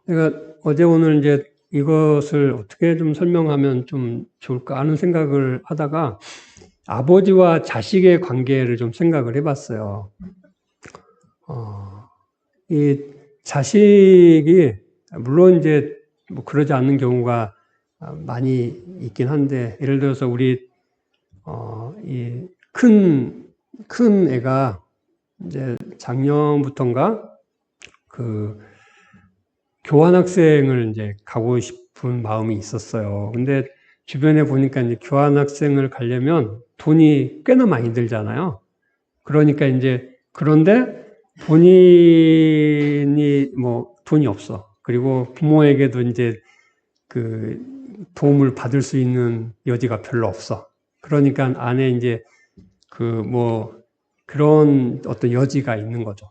제가 어제 오늘 이제 이것을 어떻게 좀 설명하면 좀 좋을까 하는 생각을 하다가 아버지와 자식의 관계를 좀 생각을 해봤어요. 이 자식이 물론 이제 뭐 그러지 않는 경우가 많이 있긴 한데, 예를 들어서 우리 이 큰 애가 이제 작년부터인가 그 교환학생을 이제 가고 싶은 마음이 있었어요. 근데 주변에 보니까 이제 교환학생을 가려면 돈이 꽤나 많이 들잖아요. 그러니까 이제 그런데 본인이 뭐 돈이 없어. 그리고 부모에게도 이제 그 도움을 받을 수 있는 여지가 별로 없어. 그러니까 안에 이제 그 뭐 그런 어떤 여지가 있는 거죠.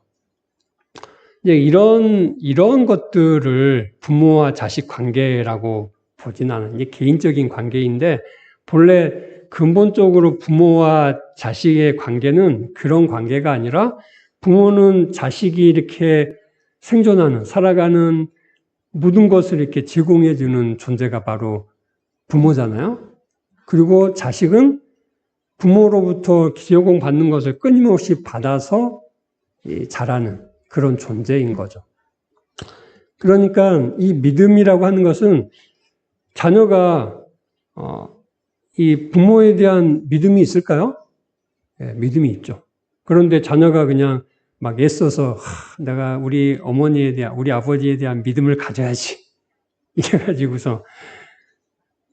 이제 이런 것들을 부모와 자식 관계라고 보진 않아요. 이게 개인적인 관계인데, 본래 근본적으로 부모와 자식의 관계는 그런 관계가 아니라, 부모는 자식이 이렇게 생존하는, 살아가는 모든 것을 이렇게 제공해주는 존재가 바로 부모잖아요. 그리고 자식은 부모로부터 제공 받는 것을 끊임없이 받아서 자라는 그런 존재인 거죠. 그러니까 이 믿음이라고 하는 것은 자녀가 이 부모에 대한 믿음이 있을까요? 네, 믿음이 있죠. 그런데 자녀가 그냥 막 애써서 내가 우리 어머니에 대한, 우리 아버지에 대한 믿음을 가져야지.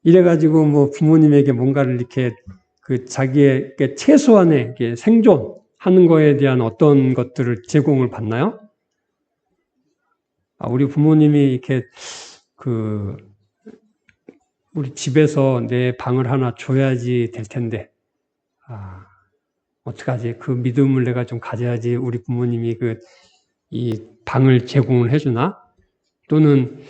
이래가지고 뭐 부모님에게 뭔가를 이렇게 그 자기의 최소한의 이렇게 생존하는 거에 대한 어떤 것들을 제공을 받나요? 우리 부모님이 이렇게 우리 집에서 내 방을 하나 줘야지 될 텐데, 어떡하지? 그 믿음을 내가 좀 가져야지 우리 부모님이 이 방을 제공을 해주나? 또는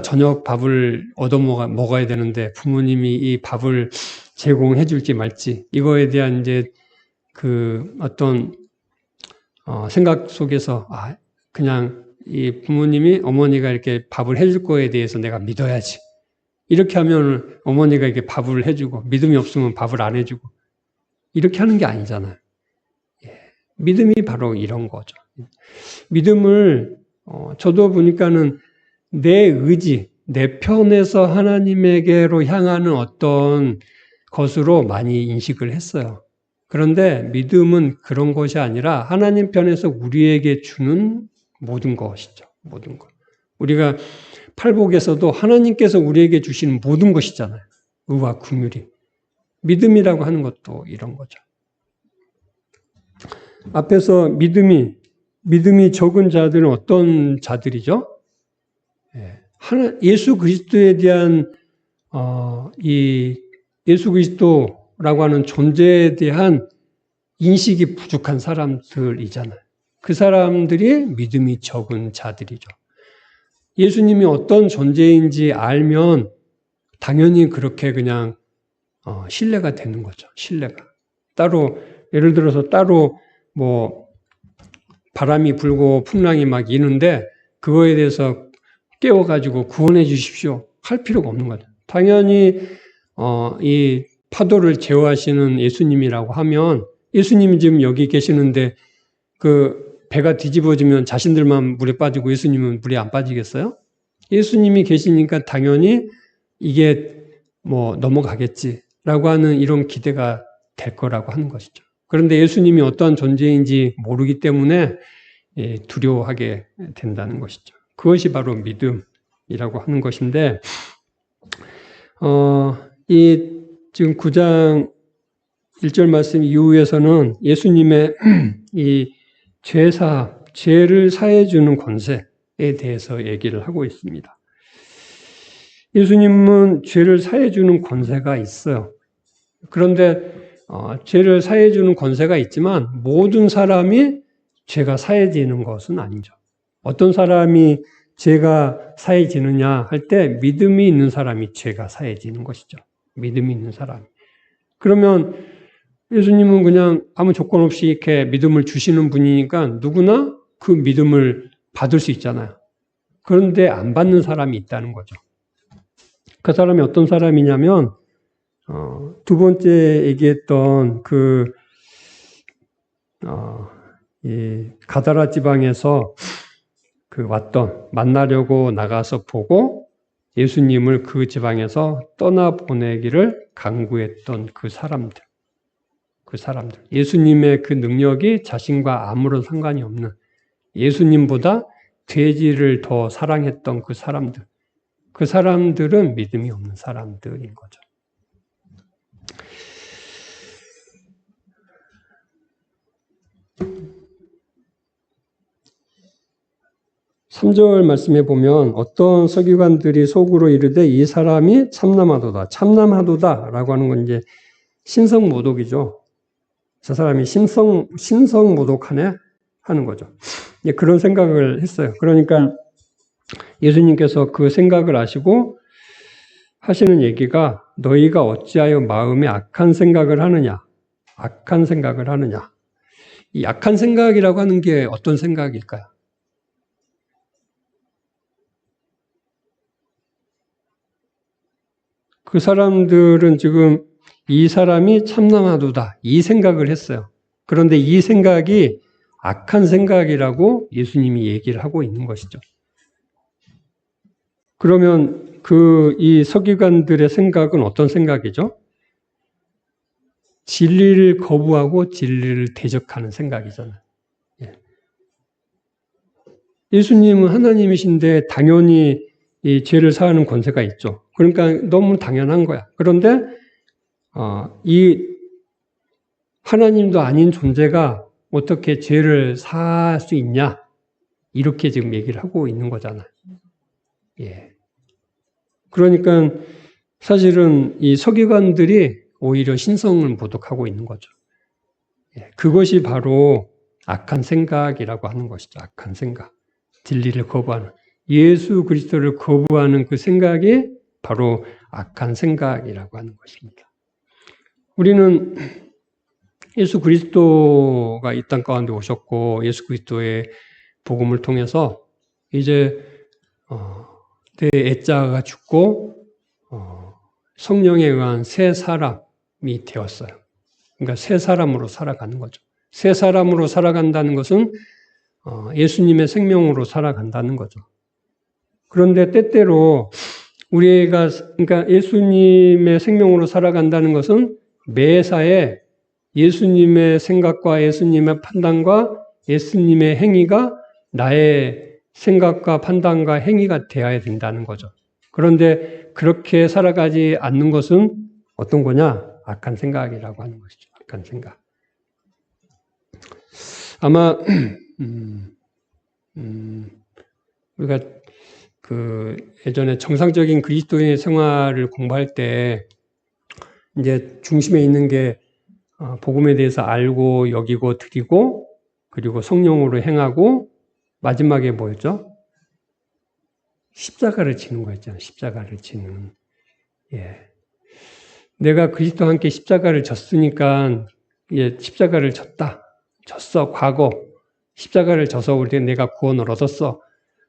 저녁 밥을 먹어야 되는데 부모님이 이 밥을 제공해 줄지 말지, 이거에 대한 이제 그 어떤 생각 속에서 그냥 이 부모님이, 어머니가 이렇게 밥을 해줄 거에 대해서 내가 믿어야지. 이렇게 하면 어머니가 이렇게 밥을 해주고, 믿음이 없으면 밥을 안 해주고, 이렇게 하는 게 아니잖아요. 믿음이 바로 이런 거죠. 믿음을 저도 보니까는 내 의지, 내 편에서 하나님에게로 향하는 어떤 것으로 많이 인식을 했어요. 그런데 믿음은 그런 것이 아니라 하나님 편에서 우리에게 주는 모든 것이죠. 모든 것. 우리가 팔복에서도 하나님께서 우리에게 주시는 모든 것이잖아요. 의와 긍휼이. 믿음이라고 하는 것도 이런 거죠. 앞에서 믿음이 적은 자들은 어떤 자들이죠? 예수 그리스도에 대한 예수 그리스도라고 하는 존재에 대한 인식이 부족한 사람들이잖아요. 그 사람들이 믿음이 적은 자들이죠. 예수님이 어떤 존재인지 알면 당연히 그렇게 그냥 신뢰가 되는 거죠. 신뢰가. 예를 들어서 뭐 바람이 불고 풍랑이 막 이는데 그거에 대해서 깨워가지고 구원해 주십시오 할 필요가 없는 거죠. 당연히 이 파도를 제어하시는 예수님이라고 하면, 예수님이 지금 여기 계시는데 그 배가 뒤집어지면 자신들만 물에 빠지고 예수님은 물에 안 빠지겠어요? 예수님이 계시니까 당연히 이게 뭐 넘어가겠지라고 하는 이런 기대가 될 거라고 하는 것이죠. 그런데 예수님이 어떠한 존재인지 모르기 때문에 두려워하게 된다는 것이죠. 그것이 바로 믿음이라고 하는 것인데, 이 지금 9장 1절 말씀 이후에서는 예수님의 이 죄를 사해 주는 권세에 대해서 얘기를 하고 있습니다. 예수님은 죄를 사해 주는 권세가 있어요. 그런데 죄를 사해 주는 권세가 있지만 모든 사람이 죄가 사해지는 것은 아니죠. 어떤 사람이 죄가 사해지느냐 할 때 믿음이 있는 사람이 죄가 사해지는 것이죠. 믿음이 있는 사람이. 그러면 예수님은 그냥 아무 조건 없이 이렇게 믿음을 주시는 분이니까 누구나 그 믿음을 받을 수 있잖아요. 그런데 안 받는 사람이 있다는 거죠. 그 사람이 어떤 사람이냐면 두 번째 얘기했던 이 가다라 지방에서 만나려고 나가서 보고 예수님을 그 지방에서 떠나보내기를 강구했던 그 사람들. 예수님의 그 능력이 자신과 아무런 상관이 없는 예수님보다 돼지를 더 사랑했던 그 사람들. 그 사람들은 믿음이 없는 사람들인 거죠. 3절 말씀에 보면 어떤 서기관들이 속으로 이르되 이 사람이 참남하도다. 참남하도다라고 하는 건 이제 신성모독이죠. 저 사람이 신성모독하네 하는 거죠. 그런 생각을 했어요. 그러니까 예수님께서 그 생각을 아시고 하시는 얘기가 너희가 어찌하여 마음에 악한 생각을 하느냐. 악한 생각을 하느냐. 이 악한 생각이라고 하는 게 어떤 생각일까요? 그 사람들은 지금 이 사람이 참남하도다 이 생각을 했어요. 그런데 이 생각이 악한 생각이라고 예수님이 얘기를 하고 있는 것이죠. 그러면 이 서기관들의 생각은 어떤 생각이죠? 진리를 거부하고 진리를 대적하는 생각이잖아요. 예수님은 하나님이신데 당연히 이 죄를 사하는 권세가 있죠. 그러니까 너무 당연한 거야. 그런데 이 하나님도 아닌 존재가 어떻게 죄를 사할 수 있냐? 이렇게 지금 얘기를 하고 있는 거잖아요. 예. 그러니까 사실은 이 서기관들이 오히려 신성을 모독하고 있는 거죠. 예. 그것이 바로 악한 생각이라고 하는 것이죠. 악한 생각. 진리를 거부하는. 예수 그리스도를 거부하는 그 생각이 바로 악한 생각이라고 하는 것입니다. 우리는 예수 그리스도가 이 땅 가운데 오셨고 예수 그리스도의 복음을 통해서 이제 내 애자가 죽고 성령에 의한 새 사람이 되었어요. 그러니까 새 사람으로 살아가는 거죠. 새 사람으로 살아간다는 것은 예수님의 생명으로 살아간다는 거죠. 그런데 때때로 그러니까 예수님의 생명으로 살아간다는 것은 매사에 예수님의 생각과 예수님의 판단과 예수님의 행위가 나의 생각과 판단과 행위가 되어야 된다는 거죠. 그런데 그렇게 살아가지 않는 것은 어떤 거냐? 악한 생각이라고 하는 것이죠. 악한 생각. 아마 우리가 예전에 정상적인 그리스도인의 생활을 공부할 때 이제 중심에 있는 게 복음에 대해서 알고 여기고 드리고 그리고 성령으로 행하고 마지막에 뭐였죠? 십자가를 지는 거였잖아요. 십자가를 지는. 예. 내가 그리스도와 함께 십자가를 졌으니까 십자가를 졌어. 과거. 십자가를 져서 우리 내가 구원을 얻었어.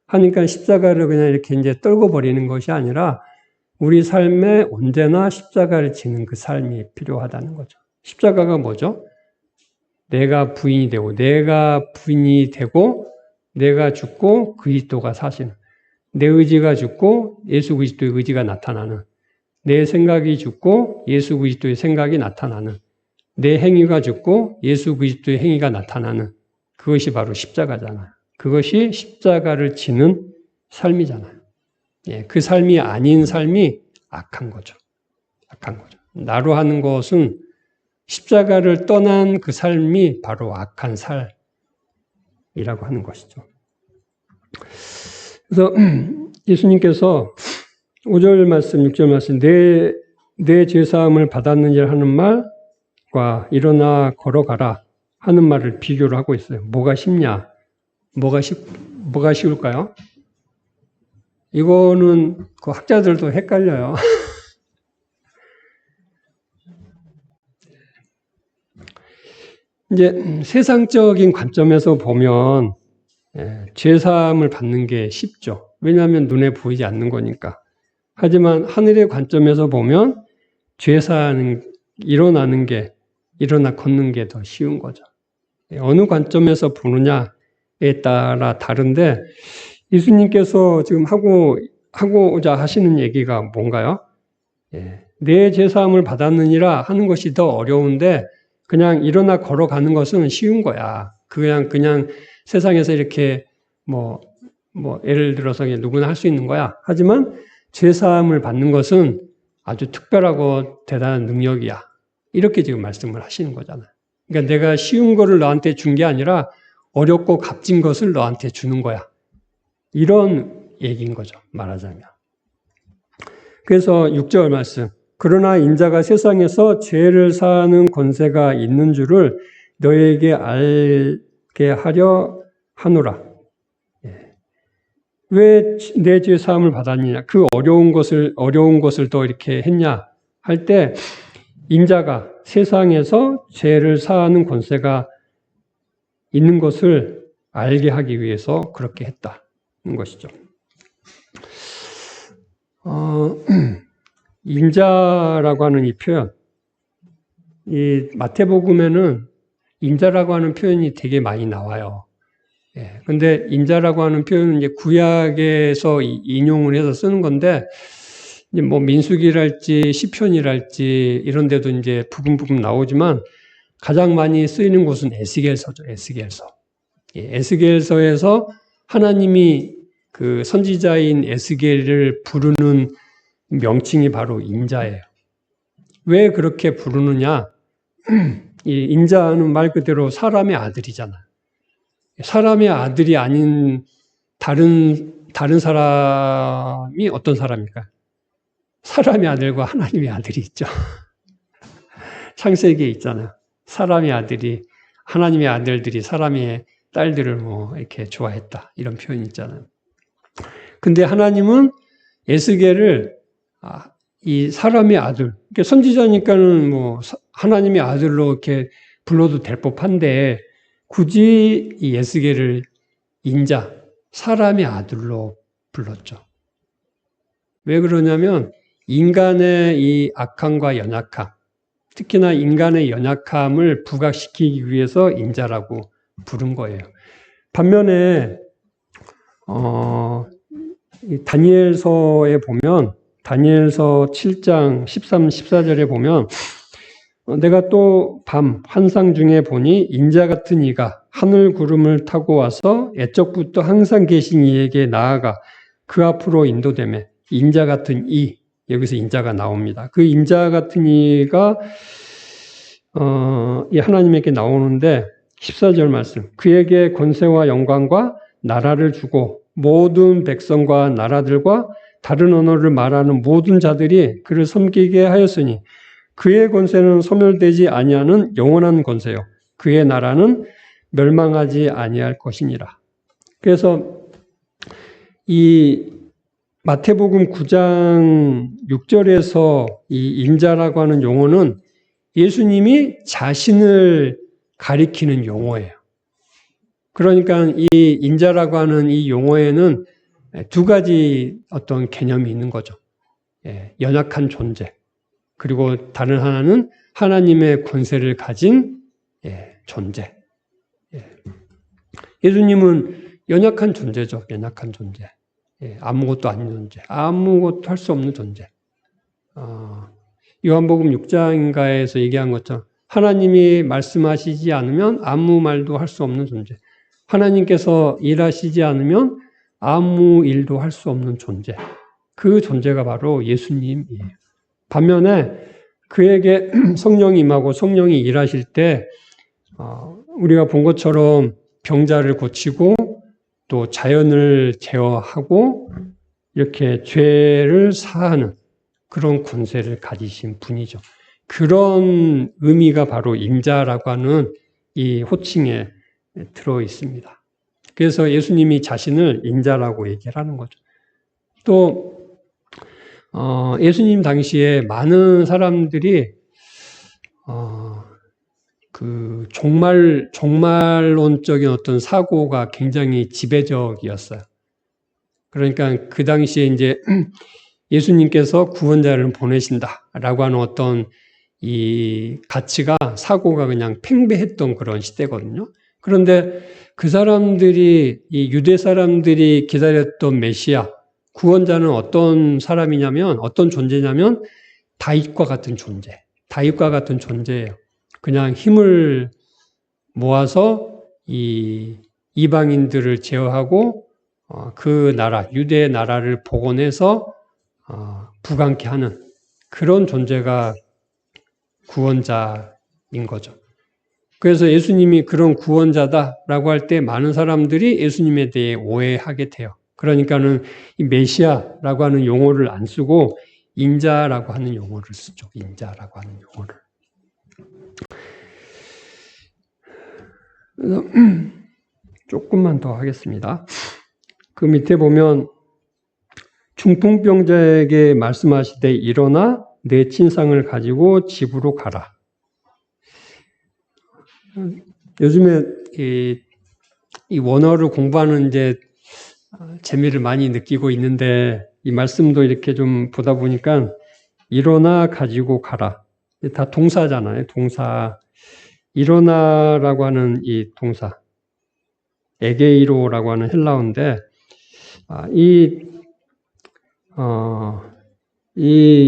하니까 십자가를 그냥 이렇게 이제 떨고 버리는 것이 아니라 우리 삶에 언제나 십자가를 지는 그 삶이 필요하다는 거죠. 십자가가 뭐죠? 내가 부인이 되고 내가 죽고 그리스도가 사시는 내 의지가 죽고 예수 그리스도의 의지가 나타나는 내 생각이 죽고 예수 그리스도의 생각이 나타나는 내 행위가 죽고 예수 그리스도의 행위가 나타나는 그것이 바로 십자가잖아요. 그것이 십자가를 지는 삶이잖아요. 예, 그 삶이 아닌 삶이 악한 거죠. 악한 거죠. 나로 하는 것은 십자가를 떠난 그 삶이 바로 악한 삶이라고 하는 것이죠. 그래서 예수님께서 5절 말씀, 6절 말씀, 내 죄사함을 받았느니라 하는 말과 일어나 걸어가라 하는 말을 비교를 하고 있어요. 뭐가 쉽냐? 뭐가 쉬울까요? 이거는 그 학자들도 헷갈려요. 이제 세상적인 관점에서 보면 죄사함을 받는 게 쉽죠. 왜냐하면 눈에 보이지 않는 거니까. 하지만 하늘의 관점에서 보면 죄사하는 일어나 걷는 게 더 쉬운 거죠. 어느 관점에서 보느냐에 따라 다른데 예수님께서 지금 하고자 하시는 얘기가 뭔가요? 내 죄사함을 받았느니라 하는 것이 더 어려운데 그냥 일어나 걸어가는 것은 쉬운 거야. 그냥 세상에서 이렇게 예를 들어서 누구나 할 수 있는 거야. 하지만 죄사함을 받는 것은 아주 특별하고 대단한 능력이야. 이렇게 지금 말씀을 하시는 거잖아요. 그러니까 내가 쉬운 거를 너한테 준 게 아니라 어렵고 값진 것을 너한테 주는 거야. 이런 얘기인 거죠. 말하자면. 그래서 6절 말씀. 그러나 인자가 세상에서 죄를 사하는 권세가 있는 줄을 너에게 알게 하려 하노라. 왜 내 죄 사함을 받았느냐? 그 어려운 것을 또 이렇게 했냐? 할 때 인자가 세상에서 죄를 사하는 권세가 있는 것을 알게 하기 위해서 그렇게 했다는 것이죠. 인자라고 하는 이 표현, 이 마태복음에는 인자라고 하는 표현이 되게 많이 나와요. 근데 인자라고 하는 표현은 이제 구약에서 인용을 해서 쓰는 건데, 이제 민수기랄지 시편이랄지 이런 데도 이제 부분 나오지만 가장 많이 쓰이는 곳은 에스겔서죠. 에스겔서. 에스겔서에서 하나님이 그 선지자인 에스겔을 부르는 명칭이 바로 인자예요. 왜 그렇게 부르느냐? 이 인자는 말 그대로 사람의 아들이잖아. 사람의 아들이 아닌 다른 사람이 어떤 사람입니까? 사람의 아들과 하나님의 아들이 있죠. 창세기에 있잖아요. 사람의 아들이, 하나님의 아들들이 사람의 딸들을 이렇게 좋아했다. 이런 표현이 있잖아요. 근데 하나님은 에스겔을 이 사람의 아들, 그러니까 선지자니까는 하나님의 아들로 이렇게 불러도 될 법한데 굳이 이 에스겔을 인자, 사람의 아들로 불렀죠. 왜 그러냐면 인간의 이 악함과 연약함, 특히나 인간의 연약함을 부각시키기 위해서 인자라고 부른 거예요. 반면에 다니엘서에 보면 다니엘서 7장 13, 14절에 보면 내가 또 밤 환상 중에 보니 인자 같은 이가 하늘 구름을 타고 와서 애적부터 항상 계신 이에게 나아가 그 앞으로 인도되매 인자 같은 이, 여기서 인자가 나옵니다. 그 인자 같은 이가 이 하나님에게 나오는데 14절 말씀, 그에게 권세와 영광과 나라를 주고 모든 백성과 나라들과 다른 언어를 말하는 모든 자들이 그를 섬기게 하였으니 그의 권세는 소멸되지 아니하는 영원한 권세요. 그의 나라는 멸망하지 아니할 것이니라. 그래서 이 마태복음 9장 6절에서 이 인자라고 하는 용어는 예수님이 자신을 가리키는 용어예요. 그러니까 이 인자라고 하는 이 용어에는 두 가지 어떤 개념이 있는 거죠. 연약한 존재. 그리고 다른 하나는 하나님의 권세를 가진 존재. 예수님은 연약한 존재죠. 연약한 존재. 아무것도 아닌 존재. 아무것도 할 수 없는 존재. 요한복음 6장인가에서 얘기한 것처럼 하나님이 말씀하시지 않으면 아무 말도 할 수 없는 존재. 하나님께서 일하시지 않으면 아무 일도 할 수 없는 존재. 그 존재가 바로 예수님이에요. 반면에 그에게 성령이 임하고 성령이 일하실 때 우리가 본 것처럼 병자를 고치고 또 자연을 제어하고 이렇게 죄를 사하는 그런 권세를 가지신 분이죠. 그런 의미가 바로 인자라고 하는 이 호칭에 들어 있습니다. 그래서 예수님이 자신을 인자라고 얘기를 하는 거죠. 또 예수님 당시에 많은 사람들이 그 종말론적인 어떤 사고가 굉장히 지배적이었어요. 그러니까 그 당시에 이제 예수님께서 구원자를 보내신다라고 하는 어떤 이 가치가 사고가 그냥 팽배했던 그런 시대거든요. 그런데 그 사람들이 이 유대 사람들이 기다렸던 메시아 구원자는 어떤 사람이냐면 어떤 존재냐면 다윗과 같은 존재. 다윗과 같은 존재예요. 그냥 힘을 모아서 이 이방인들을 제어하고 그 나라 유대의 나라를 복원해서 부강케 하는 그런 존재가 구원자인 거죠. 그래서 예수님이 그런 구원자다라고 할 때 많은 사람들이 예수님에 대해 오해하게 돼요. 그러니까는 이 메시아라고 하는 용어를 안 쓰고 인자라고 하는 용어를 쓰죠. 인자라고 하는 용어를. 그래서 조금만 더 하겠습니다. 그 밑에 보면 중풍병자에게 말씀하시되 일어나 내 침상을 가지고 집으로 가라. 요즘에 이 원어를 공부하는 이제 재미를 많이 느끼고 있는데 이 말씀도 이렇게 좀 보다 보니까 일어나 가지고 가라. 다 동사잖아요. 동사. 일어나라고 하는 이 동사. 에게이로라고 하는 헬라어인데 이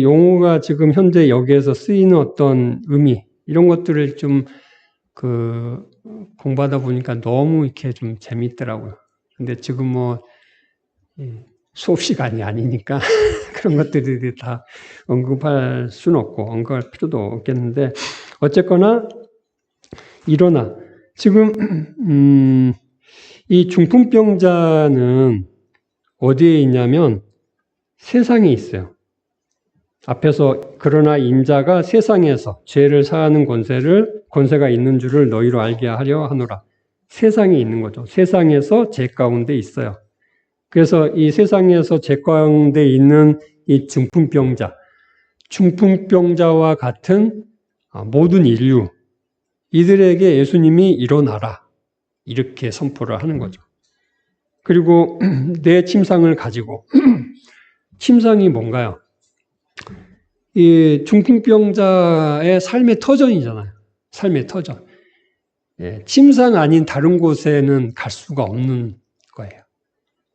용어가 지금 현재 여기에서 쓰이는 어떤 의미 이런 것들을 좀 공부하다 보니까 너무 이렇게 좀 재밌더라고요. 근데 지금 뭐 수업 시간이 아니니까 그런 것들이 다 언급할 수는 없고 언급할 필요도 없겠는데 어쨌거나 일어나 지금 이 중풍병자는 어디에 있냐면 세상에 있어요. 앞에서 그러나 인자가 세상에서 죄를 사하는 권세가 있는 줄을 너희로 알게 하려 하노라. 세상에 있는 거죠. 세상에서 죄 가운데 있어요. 그래서 이 세상에서 죄 가운데 있는 이 중풍병자와 같은 모든 인류, 이들에게 예수님이 일어나라. 이렇게 선포를 하는 거죠. 그리고 내 침상을 가지고, 침상이 뭔가요? 이 중풍병자의 삶의 터전이잖아요. 삶의 터전. 침상 아닌 다른 곳에는 갈 수가 없는 거예요.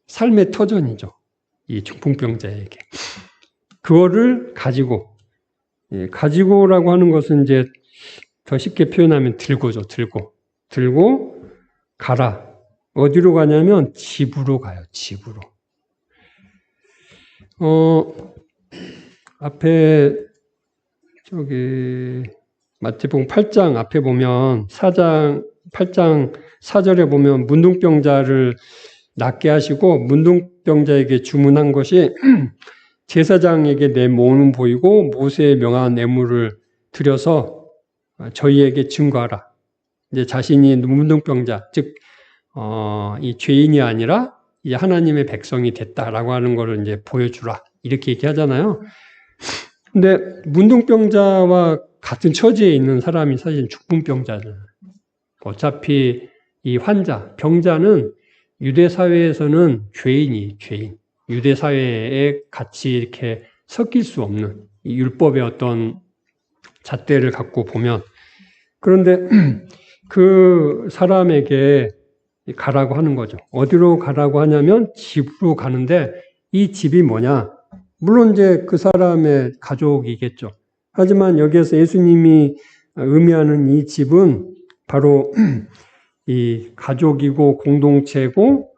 삶의 터전이죠. 이 중풍병자에게. 그거를 가지고, 가지고라고 하는 것은 이제 더 쉽게 표현하면 들고죠. 들고 가라. 어디로 가냐면 집으로 가요. 집으로. 앞에 마태복음 8장 앞에 보면 8장 4절에 보면 문둥병자를 낫게 하시고 문둥병자에게 주문한 것이 제사장에게 내 몸은 보이고 모세의 명한 뇌물을 들여서 저희에게 증거하라. 이제 자신이 문둥병자, 즉 이 죄인이 아니라 이제 하나님의 백성이 됐다라고 하는 것을 이제 보여주라. 이렇게 얘기하잖아요. 근데 문둥병자와 같은 처지에 있는 사람이 사실 중풍병자잖아요. 어차피 이 병자는 유대 사회에서는 죄인. 유대 사회에 같이 이렇게 섞일 수 없는 이 율법의 어떤 잣대를 갖고 보면 그런데 그 사람에게 가라고 하는 거죠. 어디로 가라고 하냐면 집으로 가는데 이 집이 뭐냐? 물론 이제 그 사람의 가족이겠죠. 하지만 여기에서 예수님이 의미하는 이 집은 바로 이 가족이고 공동체고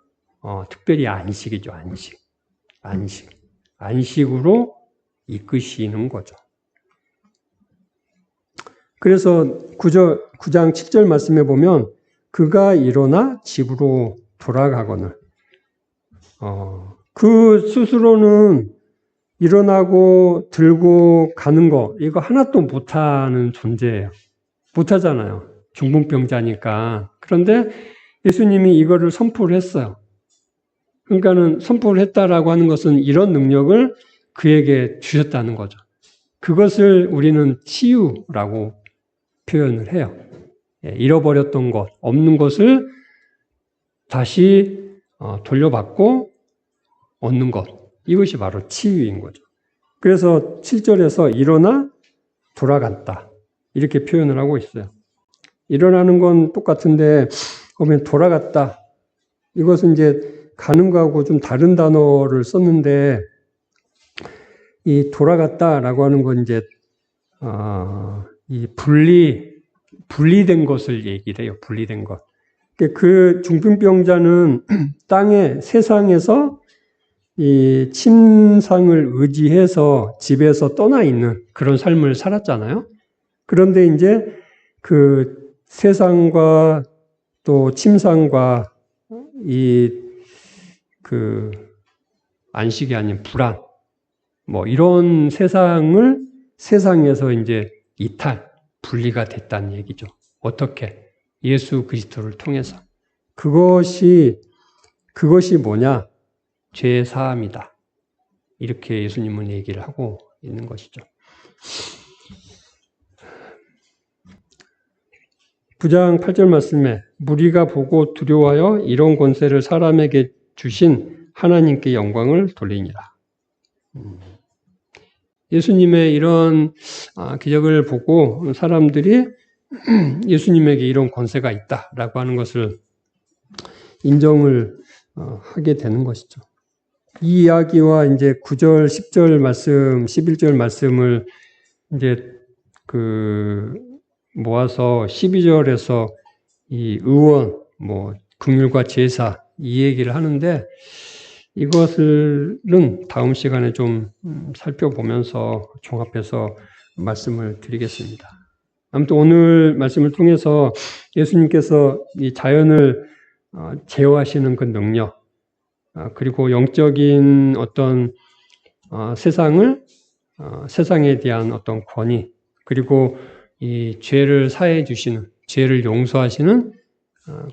특별히 안식이죠. 안식으로 이끄시는 거죠. 그래서 9장 7절 말씀에 보면 그가 일어나 집으로 돌아가거늘. 그 스스로는 일어나고 들고 가는 거 이거 하나도 못하는 존재예요. 못하잖아요. 중풍병자니까. 그런데 예수님이 이거를 선포를 했어요. 그러니까는 선포를 했다라고 하는 것은 이런 능력을 그에게 주셨다는 거죠. 그것을 우리는 치유라고 표현을 해요. 잃어버렸던 것, 없는 것을 다시 돌려받고 얻는 것. 이것이 바로 치유인 거죠. 그래서 7절에서 일어나 돌아갔다. 이렇게 표현을 하고 있어요. 일어나는 건 똑같은데 보면 돌아갔다. 이것은 이제 가는 거하고 좀 다른 단어를 썼는데 이 돌아갔다라고 하는 건 이제 이 분리된 것을 얘기를 해요. 분리된 것. 그 중풍병자는 땅에 세상에서 이 침상을 의지해서 집에서 떠나 있는 그런 삶을 살았잖아요. 그런데 이제 그 세상과 또 침상과 그 안식이 아닌 불안, 뭐 이런 세상에서 이제 분리가 됐다는 얘기죠. 어떻게? 예수 그리스도를 통해서. 그것이 뭐냐? 죄의 사함이다. 이렇게 예수님은 얘기를 하고 있는 것이죠. 9장 8절 말씀에 무리가 보고 두려워하여 이런 권세를 사람에게 주신 하나님께 영광을 돌리니라. 예수님의 이런 기적을 보고 사람들이 예수님에게 이런 권세가 있다라고 하는 것을 인정을 하게 되는 것이죠. 이 이야기와 이제 9절, 10절 말씀, 11절 말씀을 이제 모아서 12절에서 이 의원, 긍휼과 제사 이 얘기를 하는데 이것을은 다음 시간에 좀 살펴보면서 종합해서 말씀을 드리겠습니다. 아무튼 오늘 말씀을 통해서 예수님께서 이 자연을 제어하시는 그 능력, 그리고 영적인 어떤 세상에 대한 어떤 권위, 그리고 이 죄를 사해 주시는, 죄를 용서하시는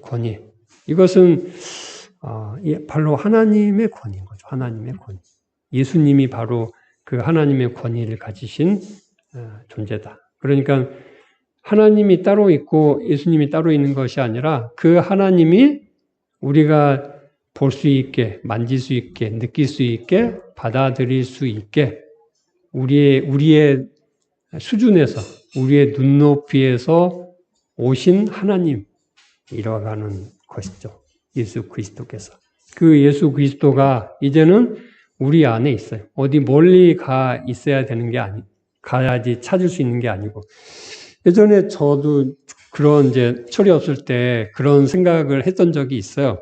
권위. 이것은 바로 하나님의 권위인 거죠. 하나님의 권위. 예수님이 바로 그 하나님의 권위를 가지신 존재다. 그러니까 하나님이 따로 있고 예수님이 따로 있는 것이 아니라 그 하나님이 우리가 볼 수 있게, 만질 수 있게, 느낄 수 있게, 받아들일 수 있게 우리의 수준에서, 우리의 눈높이에서 오신 하나님이라고 하는 것이죠. 예수 그리스도께서. 그 예수 그리스도가 이제는 우리 안에 있어요. 어디 멀리 가 있어야 되는 게 가야지 찾을 수 있는 게 아니고. 예전에 저도 그런 이제 철이 없을 때 그런 생각을 했던 적이 있어요.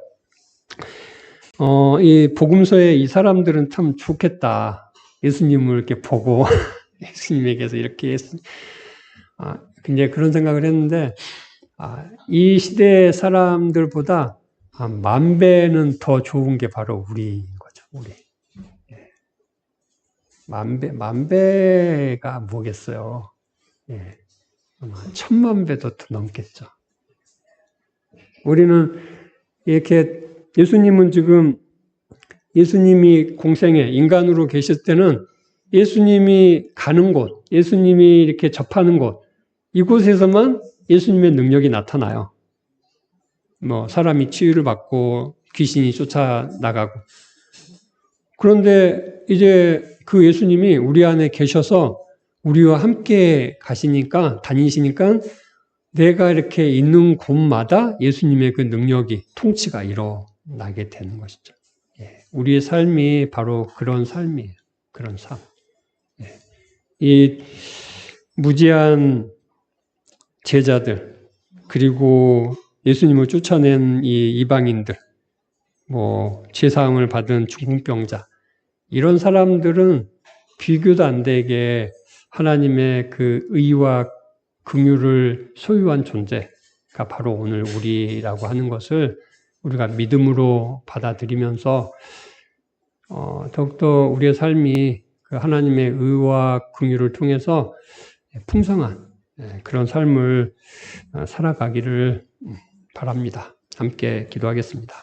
이 복음서에 이 사람들은 참 좋겠다. 예수님을 이렇게 보고 예수님에게서 이렇게 굉장히 그런 생각을 했는데 이 시대 사람들보다 10,000배는 더 좋은 게 바로 우리인 거죠. 우리. 10,000배가 뭐겠어요. 아마 10,000,000배도 더 넘겠죠. 우리는 이렇게 예수님이 공생에 인간으로 계실 때는 예수님이 가는 곳, 예수님이 이렇게 접하는 곳, 이곳에서만 예수님의 능력이 나타나요. 사람이 치유를 받고 귀신이 쫓아나가고. 그런데 이제 그 예수님이 우리 안에 계셔서 우리와 함께 다니시니까 내가 이렇게 있는 곳마다 예수님의 그 능력이, 통치가 일어나게 되는 것이죠. 우리의 삶이 바로 그런 삶이에요. 그런 삶. 이 무지한 제자들, 그리고 예수님을 쫓아낸 이 이방인들, 죄사함을 받은 중풍병자, 이런 사람들은 비교도 안 되게 하나님의 그 의와 긍휼을 소유한 존재가 바로 오늘 우리라고 하는 것을 우리가 믿음으로 받아들이면서 더욱더 우리의 삶이 그 하나님의 의와 긍휼을 통해서 풍성한 그런 삶을 살아가기를 바랍니다. 함께 기도하겠습니다.